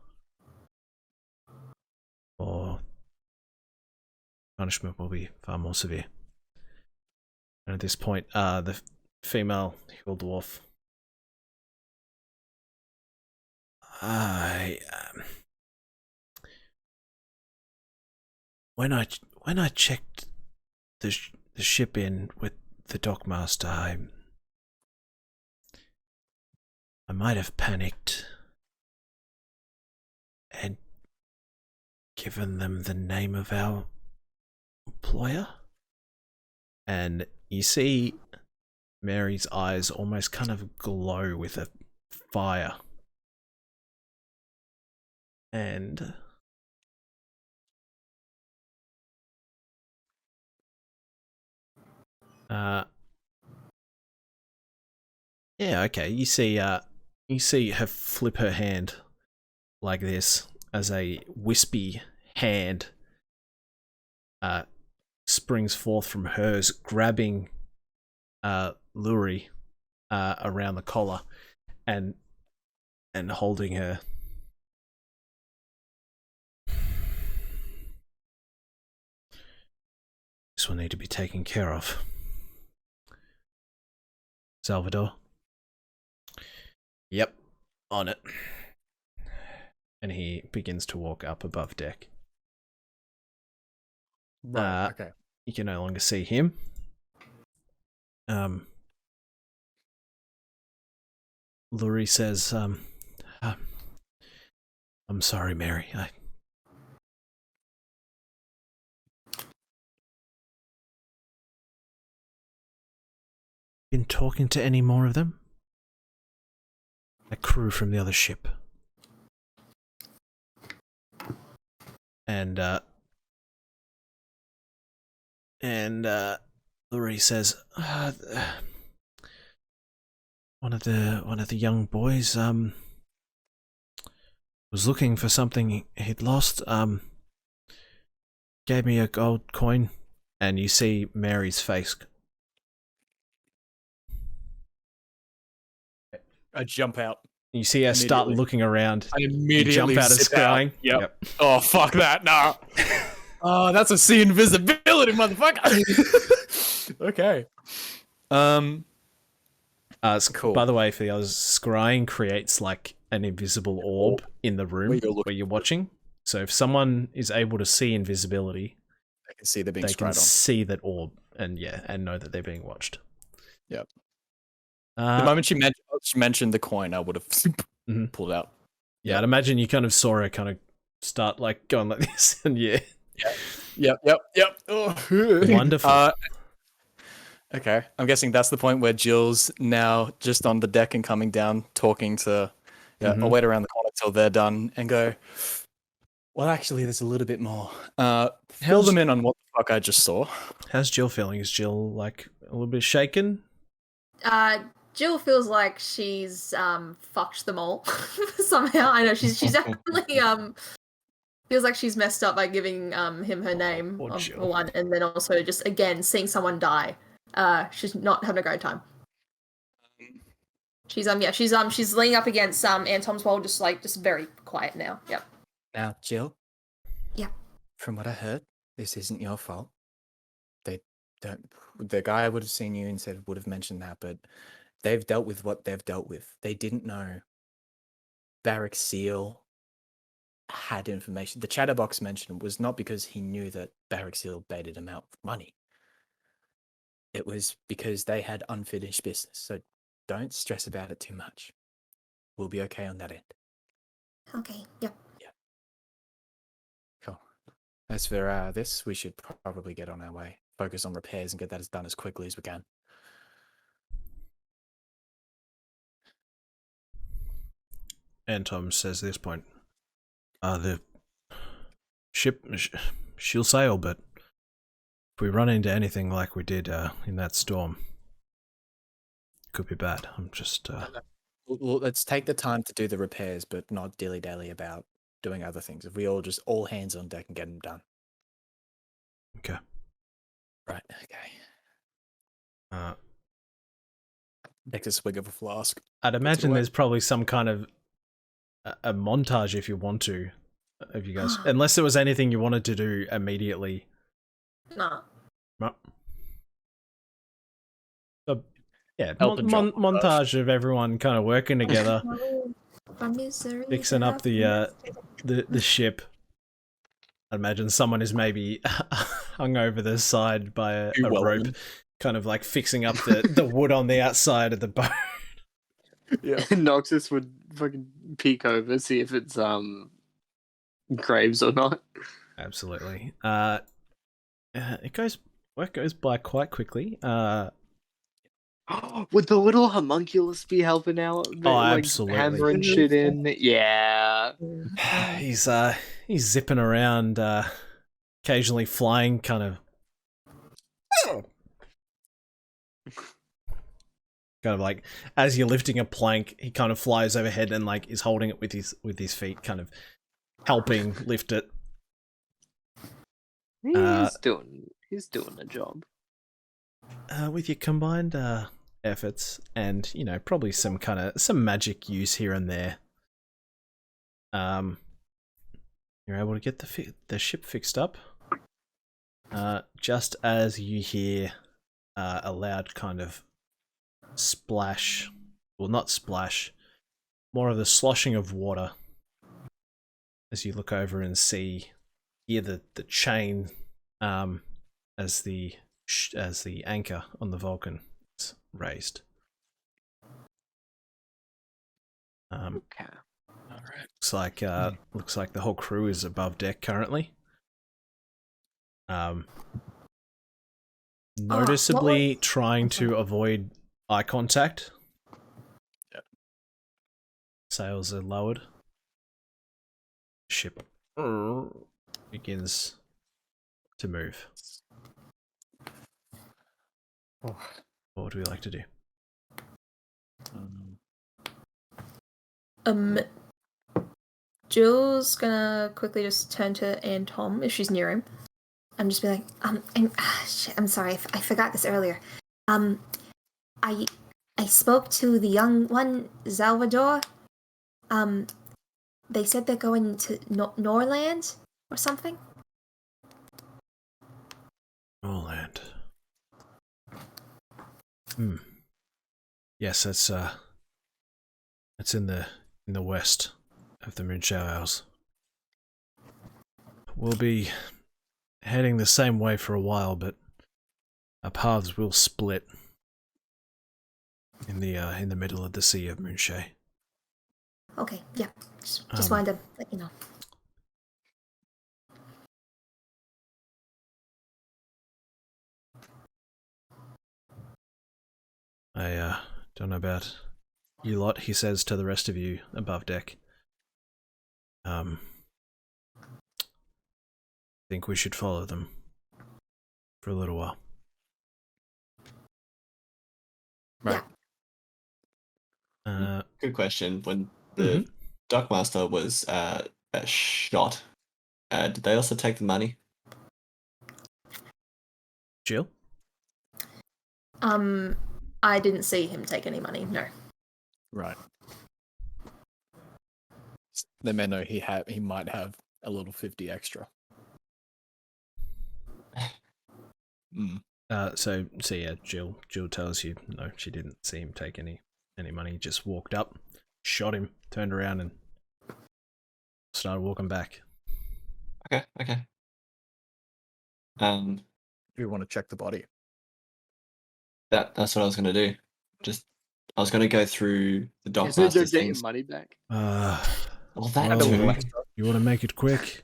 or punishment will be far more severe. And at this point, the female hill dwarf. When I checked the ship in with the dockmaster, I might have panicked and given them the name of our employer. And you see Mary's eyes almost kind of glow with a fire. And yeah, okay. You see her flip her hand like this as a wispy hand springs forth from hers, grabbing Luri around the collar and holding her. This will need to be taken care of. Salvador? Yep, on it. And he begins to walk up above deck.
Right, okay.
You can no longer see him. Luri says, I'm sorry, Mary. Been talking to any more of them? A crew from the other ship. And Luri says, one of the young boys was looking for something he'd lost. Gave me a gold coin, and you see Mary's face.
I jump out.
You see her start
Immediately.
looking around.
I
You
immediately
jump out of
zip out.
scrying.
Yep. Oh, fuck that. Nah. Oh, that's a see invisibility, motherfucker. Okay. Cool.
By the way, for the others, scrying creates like an invisible orb in the room where you're watching. So if someone is able to see invisibility,
I can see they're being
they can
scryed on.
see that orb and know that they're being watched.
Yep. The moment she mentioned the coin, I would have pulled out.
Yeah, I'd imagine you kind of saw her kind of start like going like this, and yeah.
Yep. Oh.
Wonderful.
Okay, I'm guessing that's the point where Jill's now just on the deck and coming down, talking to. Yeah, I'll wait around the corner till they're done and go. Well, actually, there's a little bit more. Fill them in on what the fuck I just saw.
How's Jill feeling? Is Jill like a little bit shaken?
Jill feels like she's fucked them all somehow. I know she's definitely feels like she's messed up by giving him her name for one, and then also just again seeing someone die. She's not having a great time. She's leaning up against Antom's wall, just very quiet now. Yep.
Now, Jill.
Yeah.
From what I heard, this isn't your fault. They don't. The guy would have seen you and would have mentioned that, but they've dealt with what they've dealt with. They didn't know Barrack Seal had information. The Chatterbox mentioned was not because he knew that Barrack Seal baited him out for money. It was because they had unfinished business. So don't stress about it too much. We'll be okay on that end.
Okay. Yep.
Yeah. Cool. As for this, we should probably get on our way. Focus on repairs and get that done as quickly as we can.
Antom says this point. The ship, she'll sail, but if we run into anything like we did in that storm, it could be bad. I'm just...
Well, let's take the time to do the repairs, but not dilly-dally about doing other things. If we all hands on deck and get them done.
Okay.
Right, okay. Next a swig of a flask.
I'd imagine there's probably some kind of a montage if you want to, of you guys. Unless there was anything you wanted to do immediately.
No.
Yeah, montage of everyone kind of working together, fixing up the ship. I imagine someone is maybe hung over the side by a rope, kind of like fixing up the wood on the outside of the boat.
Yeah, Noxus would fucking peek over, see if it's Graves or not.
Absolutely. Work goes by quite quickly.
Would the little homunculus be helping out?
Absolutely.
Hammering shit in. Yeah.
He's zipping around, occasionally flying, kind of. Kind of like as you're lifting a plank, he kind of flies overhead and like is holding it with his feet, kind of helping lift it.
He's doing a job.
With your combined efforts and probably some magic use here and there, you're able to get the ship fixed up. Just as you hear a loud kind of splash, well, not splash, more of the sloshing of water as you look over and hear the chain as the anchor on the Vulcan is raised.
Okay.
All
right. Looks like the whole crew is above deck currently. Noticeably trying to avoid eye contact.
Yep.
Sails are lowered. Ship begins to move. What would we like to do?
Jill's gonna quickly just turn to Antom if she's near him. I'm just be like, I'm sorry, I forgot this earlier. I spoke to the young one, Salvador. They said they're going to Norland or something.
Norland. Yes, it's in the west of the Moonshower Isles. We'll be heading the same way for a while, but our paths will split in the middle of the Sea of Moonshay.
Okay, yeah. Just wanted to let you know.
I don't know about you lot, he says to the rest of you above deck. Think we should follow them for a little while.
Right.
Good question. When the Dockmaster was shot, did they also take the money?
Jill?
I didn't see him take any money, no.
Right. They may know he might have a little 50 extra.
So yeah, Jill tells you no, she didn't see him take any money. Just walked up, shot him, turned around, and started walking back.
Okay.
If you want to check the body.
That's what I was gonna do. I was gonna go through the
You're
Dockmaster's
getting
things.
money back.
Well, that
well,
too.
You want to make it quick?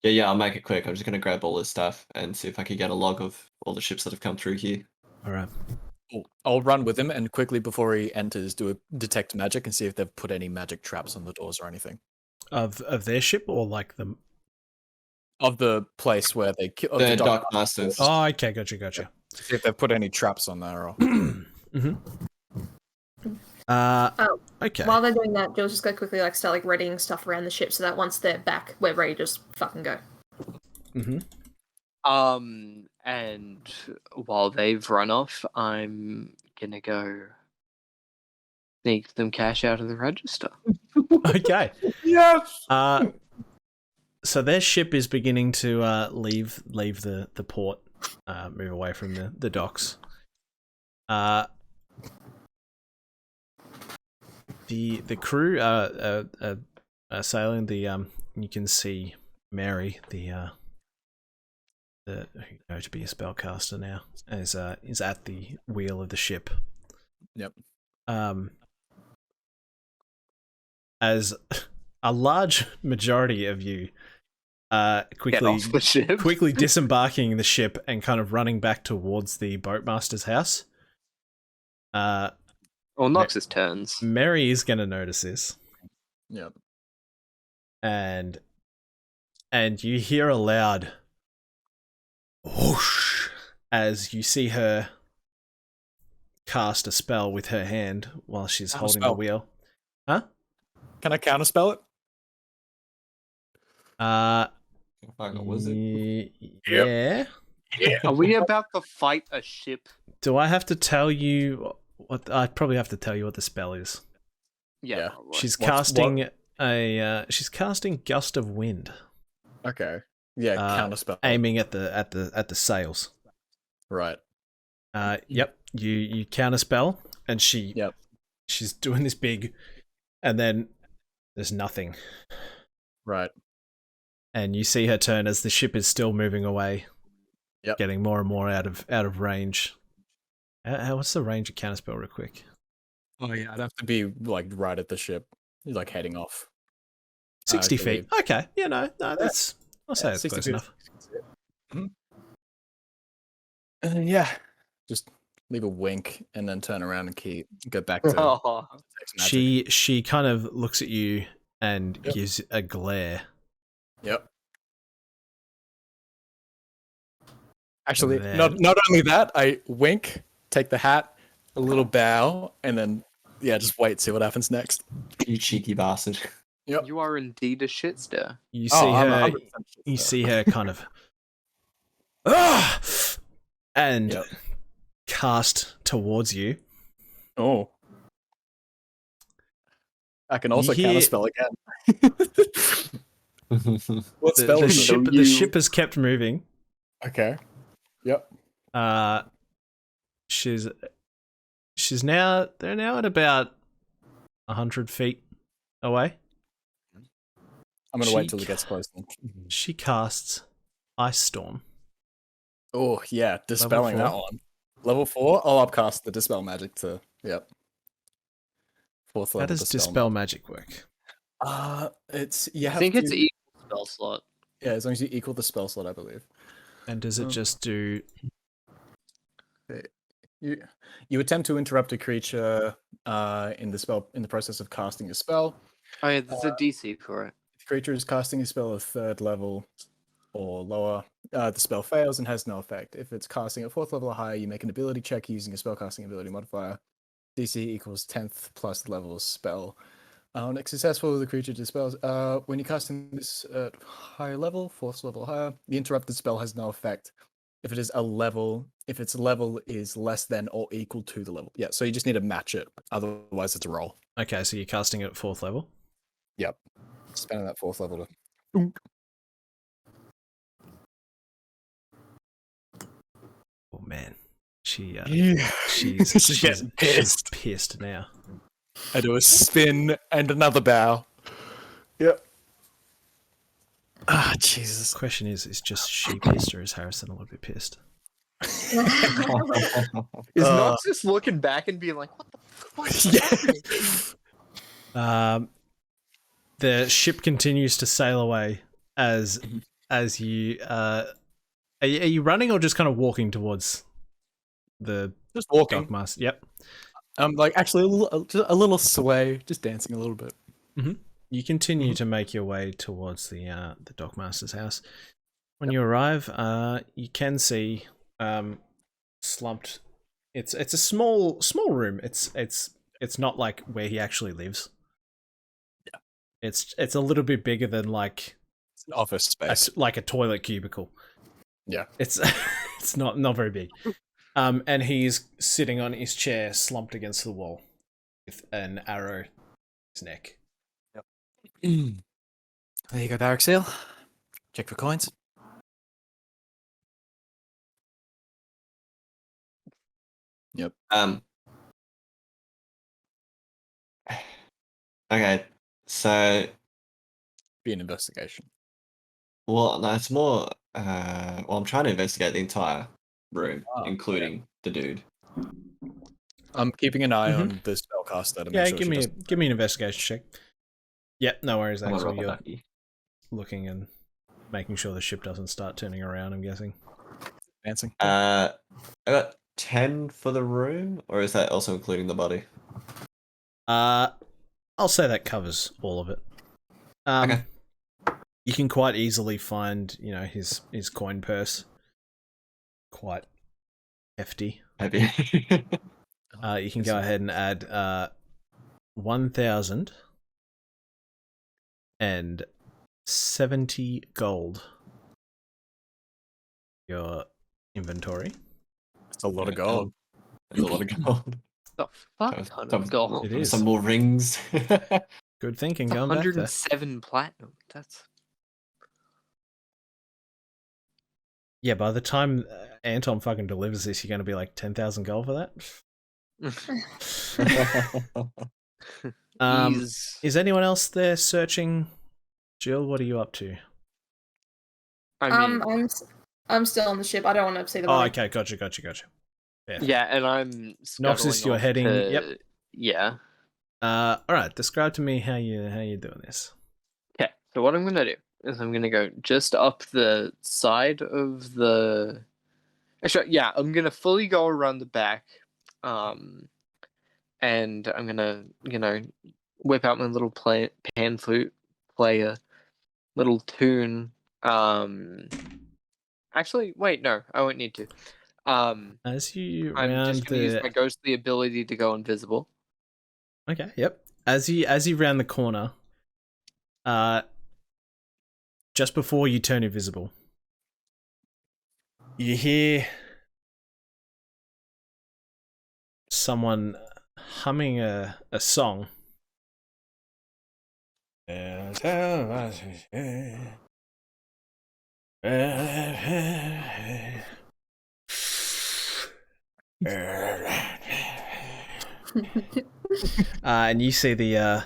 Yeah, I'll make it quick. I'm just gonna grab all this stuff and see if I can get a log of all the ships that have come through here.
All right.
Cool. I'll run with him and quickly before he enters do a detect magic and see if they've put any magic traps on the doors or anything.
Of their ship or like the
Of the place where they kill
The Dockmasters.
Oh, okay, gotcha.
See if they've put any traps on there or
Okay.
While they're doing that, Jill's just go quickly start readying stuff around the ship so that once they're back, we're ready to just fucking go.
And while they've run off, I'm gonna go sneak them cash out of the register.
Okay.
Yes.
So their ship is beginning to leave the port, move away from the docks. The crew are sailing. You can see Mary, the who knows to be a spellcaster now, is at the wheel of the ship.
Yep.
As a large majority of you quickly disembarking the ship and kind of running back towards the boatmaster's house.
Noxus turns.
Mary is going to notice this.
Yep.
And you hear a loud whoosh as you see her cast a spell with her hand while she's holding the wheel. Huh?
Can I counterspell it?
Was it?
Yeah.
Are we about to fight a ship?
Do I have to tell you what? I probably have to tell you what the spell is.
Yeah.
She's casting she's casting Gust of Wind.
Okay. Yeah, counterspell.
Aiming at the sails.
Right.
Yep. You counterspell, and she's doing this big, and then there's nothing.
Right.
And you see her turn as the ship is still moving away.
Yep.
Getting more and more out of range. What's the range of counterspell, real quick?
Oh yeah, I'd have to be right at the ship, heading off.
60 feet. Okay. Yeah, no, that's. I'll say it's
60
close
feet.
enough.
And then just leave a wink and then turn around and go back to.
She kind of looks at you and gives a glare.
Yep. Actually, not only that, I wink, take the hat, a little bow, and then just wait, see what happens next.
You cheeky bastard.
Yep.
You are indeed a shitstir.
You see her. You see her kind of, and cast towards you.
Oh. I can also counterspell again. What spell is it?
The ship has kept moving.
Okay. Yep.
They're now at about 100 feet away.
I'm gonna wait till it gets close then.
She casts Ice Storm.
Oh yeah, dispelling that one. Level 4? I'll upcast the dispel magic to fourth level.
How does dispel magic work?
It's
I think it's equal spell slot.
Yeah, as long as you equal the spell slot, I believe.
And does it just do?
You attempt to interrupt a creature in the process of casting a spell.
Oh yeah, there's a DC for it.
If the creature is casting a spell of 3rd level or lower, the spell fails and has no effect. If it's casting at 4th level or higher, you make an ability check using a spellcasting ability modifier. DC equals 10th plus level spell. On a successful, the creature dispels. When you're casting this at higher level, 4th level or higher, the interrupted spell has no effect. If its level is less than or equal to the level. Yeah, so you just need to match it. Otherwise, it's a roll.
Okay, so you're casting it at 4th level?
Yep. Spending that 4th level to.
Oh man, she's
She's getting pissed.
She's pissed now.
I do a spin and another bow. Yep. Ah, Jesus.
Question is just she pissed or is Harrison a little bit pissed?
Is Nox just looking back and being like, "What the fuck is happening?"
The ship continues to sail away as you are you running or just kind of walking towards the
Just walking.
Dockmaster? Yep.
Like actually a little sway, just dancing a little bit.
You continue to make your way towards the Dockmaster's house. When you arrive, you can see slumped. It's a small room. It's not like where he actually lives.
Yeah.
It's a little bit bigger than like
It's an office space.
like a toilet cubicle.
Yeah.
It's it's not very big. And he's sitting on his chair, slumped against the wall, with an arrow in his neck.
There you go, barrack seal. Check for coins.
Yep.
Okay, so
Be an investigation.
well, no, it's more. Well, I'm trying to investigate the entire room, including the dude.
I'm keeping an eye on the spellcaster. To make sure
give me an investigation check. Yep, no worries.
I'm gonna
Actually,
roll
you're
lucky.
looking and making sure the ship doesn't start turning around. I'm guessing.
Dancing.
I got 10 for the room, or is that also including the body?
I'll say that covers all of it.
Okay.
You can quite easily find, his coin purse. Quite hefty.
Maybe.
You can go ahead and add 1,070 gold. Your inventory.
It's a lot of gold.
That's a lot of gold.
The fuck ton of gold.
It is.
Some more rings.
Good thinking. Going back there.
107 platinum. That's
Yeah, by the time Anton fucking delivers this, you're going to be like 10,000 gold for that. Is anyone else there searching? Jill, what are you up to?
I mean,
I'm still on the ship. I don't want to see the
Oh,
body.
okay, gotcha. Fair.
yeah, and I'm
Noxus, you're
scuttling off
heading-
to-
yep.
Yeah.
All right. Describe to me how you doing this.
Okay, so what I'm gonna do is I'm gonna go just up the side of the. Actually, yeah, I'm gonna fully go around the back, and I'm gonna, whip out my little pan flute, play a little tune. Actually, wait, no, I won't need to.
As you
I'm
round
just gonna use my
the
ghostly ability to go invisible.
okay, yep. As you round the corner, just before you turn invisible, you hear someone humming a song. And you see the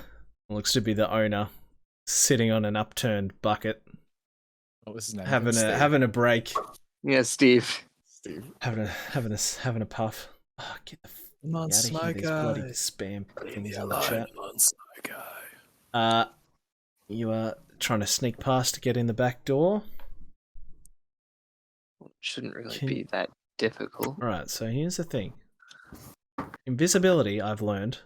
looks to be the owner sitting on an upturned bucket,
What was his name?
having a break,
Yeah, Steve.
Steve.
having a puff. Oh, get the
Come on,
out of here!
smoke
These bloody
guy.
spam
Leave
things
me
in the
alone,
chat.
come on, smoke guy.
You are trying to sneak past to get in the back door.
Shouldn't really
Can-
be that difficult.
All right, so here's the thing. invisibility, I've learned,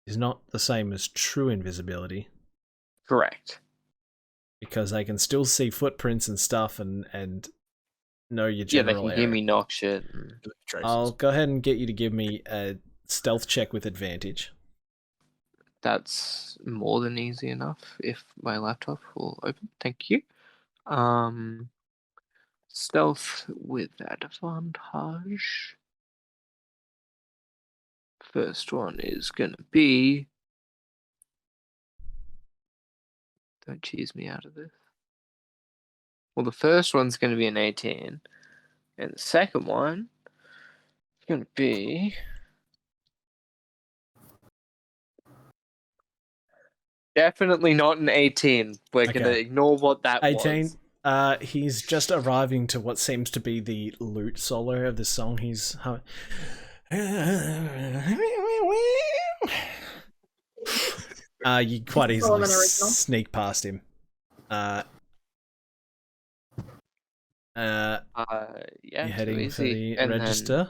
is not the same as true invisibility.
Correct.
Because they can still see footprints and stuff and know your
Yeah, they
general
can
area.
hear me knock shit.
I'll go ahead and get you to give me a stealth check with advantage.
That's more than easy enough if my laptop will open. Thank you. Stealth with advantage. First one is gonna be. Don't cheese me out of this. Well, the first one's gonna be an 18, and the second one is gonna be. Definitely not an 18. We're gonna
Okay.
ignore what that
18.
was.
He's just arriving to what seems to be the lute solo of the song. He's you quite easily sneak past him.
Yeah,
You're
too
heading for
easy.
the
And
register.
then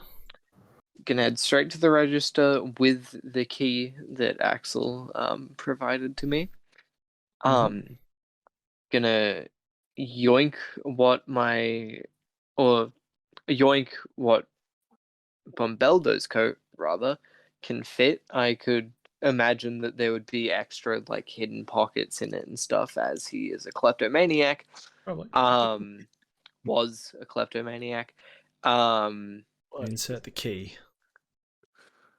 gonna head straight to the register with the key that Axel provided to me. Gonna yoink what Bombeldo's coat rather can fit. I could imagine that there would be extra like hidden pockets in it and stuff, as he is a kleptomaniac.
Probably.
Was a kleptomaniac.
Insert the key.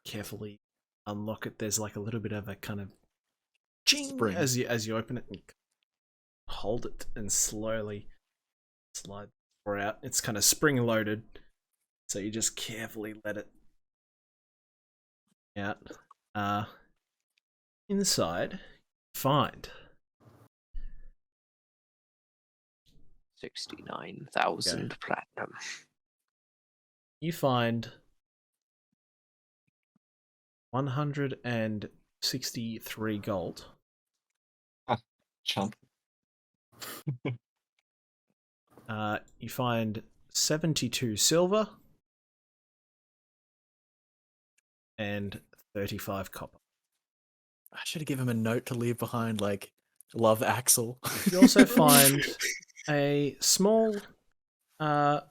Carefully unlock it. There's like a little bit of a kind of ching as you open it and hold it and slowly slide it out. It's kind of spring loaded, so you just carefully let it out. Inside, find
69,000 platinum.
You find 163 gold.
Chump.
You find 72 silver and 35 copper.
I should have given him a note to leave behind, like, love Axel.
You also find a small, I was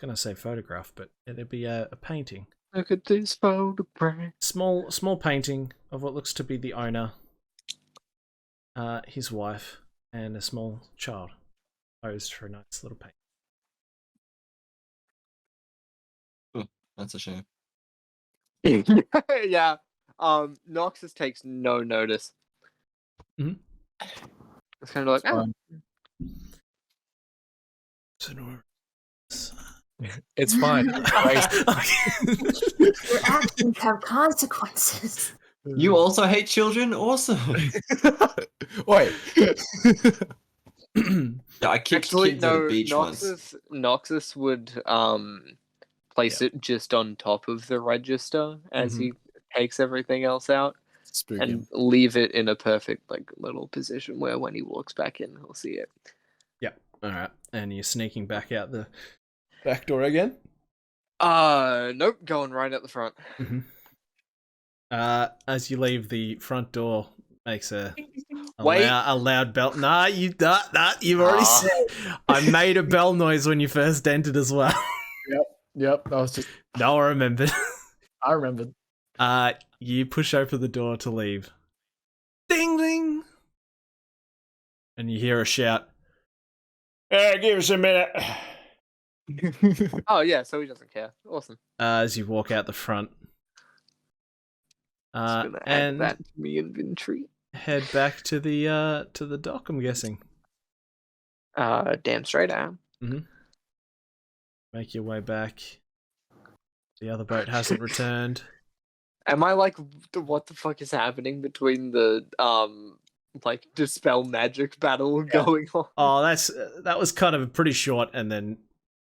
going to say photograph, but it'd be a painting.
Look at this photograph.
Small painting of what looks to be the owner, his wife, and a small child posed for a nice little painting.
Oh, that's a shame.
Yeah. Noxus takes no notice.
Mhm.
It's kind of like, oh.
It's fine.
Your actions have consequences.
You also hate children? Awesome.
Wait.
Yeah, I kicked kids at a beach once.
Noxus would place it just on top of the register as he takes everything else out.
Spook
and
him.
leave it in a perfect like little position where when he walks back in, he'll see it.
Yep. All right. And you're sneaking back out the back door again?
Nope. Going right at the front.
Mm-hmm. As you leave, the front door makes a loud bell. Nah, you've already said. I made a bell noise when you first entered as well.
Yep. I was just.
No, I remembered.
I remembered.
You push open the door to leave. Ding ding! And you hear a shout.
Give us a minute.
Oh yeah, so he doesn't care. Awesome.
As you walk out the front.
Gonna
and
add that to my inventory.
Head back to the dock, I'm guessing.
Damn straight I am.
Mm-hmm. Make your way back. The other boat hasn't returned.
Am I like, what the fuck is happening between the like dispel magic battle going on?
Oh, that was kind of pretty short, and then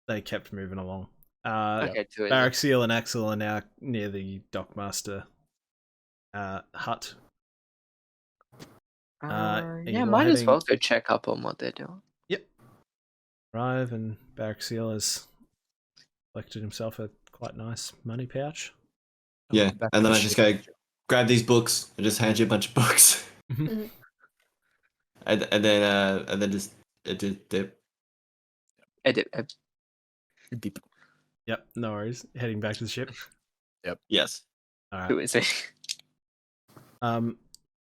they kept moving along.
Okay, too easy.
Baraxiel and Axel are now near the dockmaster hut.
Yeah, might as well go check up on what they're doing.
Yep. Arrive, and Baraxiel has collected himself a quite nice money pouch.
Yeah,
Back
and
to
then
the
I just
ship.
go grab these books and just hand you a bunch of books, and then just dip.
Beep.
Yep, no worries. Heading back to the ship.
Yes.
All
Who
right.
is it?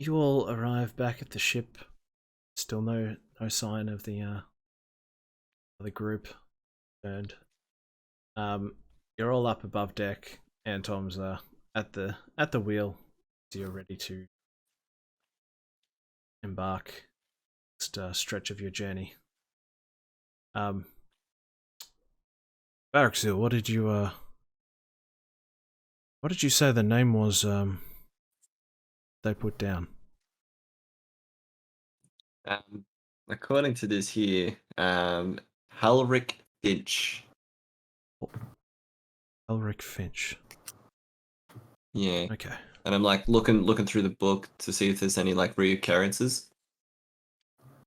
You all arrive back at the ship. Still no sign of the group. And you're all up above deck. And Tom's at the wheel. So you're ready to embark next stretch of your journey. Baraxil, what did you say the name was they put down?
According to this here, Halric Finch.
Elric Finch.
Yeah.
Okay.
And I'm like looking through the book to see if there's any like reoccurrences.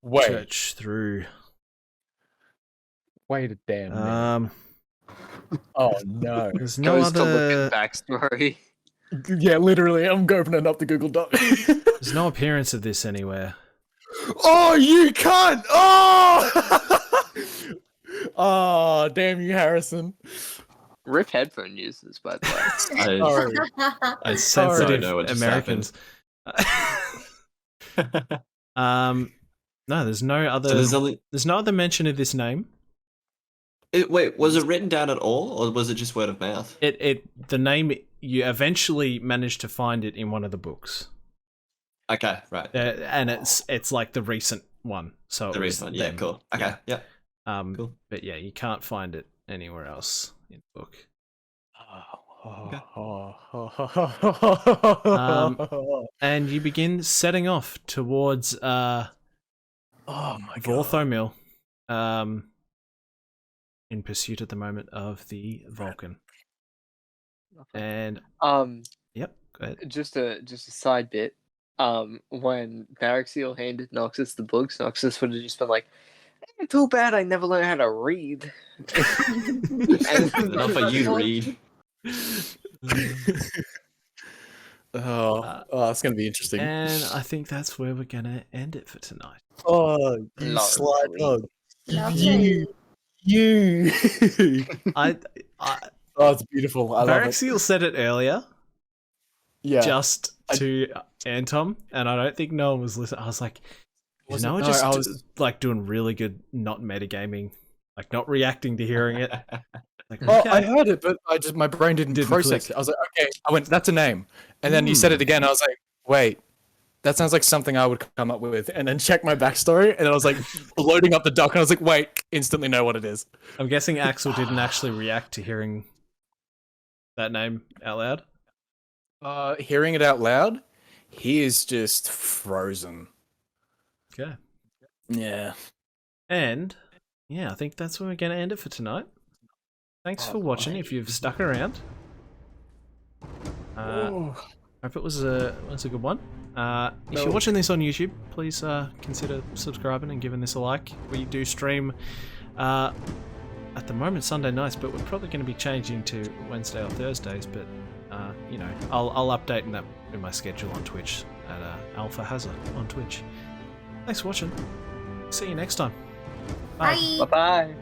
Wait.
Search through.
Wait a damn minute.
Um,
Oh no.
there's no
Goes to look
other.
at backstory.
Yeah, literally, I'm opening up the Google Doc.
There's no appearance of this anywhere.
Oh, you cunt! Oh! Oh, damn you, Harrison.
Rip headphone users, by the way.
Sorry.
As
Sorry.
sensitive
know what just
Americans. No, there's no other.
So there's only.
There's no other mention of this name.
Wait, was it written down at all, or was it just word of mouth?
The name, you eventually managed to find it in one of the books.
Okay, right.
And it's like the recent one. So
The recent one, yeah,
them.
cool. Okay, yeah. Cool.
But yeah, you can't find it anywhere else in the book. And you begin setting off towards
oh my god.
Vorthomil, in pursuit at the moment of the Vulcan. And yep, go ahead.
Just a side bit. When Baraxiel handed Noxus the books, Noxus would have just been like, "Too bad I never learned how to read."
Enough for you to read.
It's gonna be interesting.
And I think that's where we're gonna end it for tonight.
Oh, you
Lovely.
sly dog.
Lovely.
You.
I
Oh, it's beautiful. I love it.
Baraxiel said it earlier,
Yeah.
just to Anton, and I don't think no one was listening. I was like,
Was
Noah
it? No,
just
I was-
like doing really good, not metagaming, like not reacting to hearing it. Like,
Oh,
okay.
I heard it, but my brain didn't process
click.
it. I was like, okay. I went, that's a name. And then you said it again. I was like, wait, that sounds like something I would come up with. And then check my backstory. And I was like, loading up the doc. And I was like, wait, instantly know what it is.
I'm guessing Axel didn't actually react to hearing that name out loud.
Hearing it out loud, he is just frozen.
Okay.
Yeah.
And yeah, I think that's where we're going to end it for tonight. Thanks for watching. If you've stuck around, hope it was a good one. If you're watching this on YouTube, please consider subscribing and giving this a like. We do stream at the moment Sunday nights, but we're probably going to be changing to Wednesday or Thursdays. But you know, I'll update in my schedule on Twitch at Alpha Hazard on Twitch. Thanks for watching. See you next time. Bye.
Bye.
Bye-bye.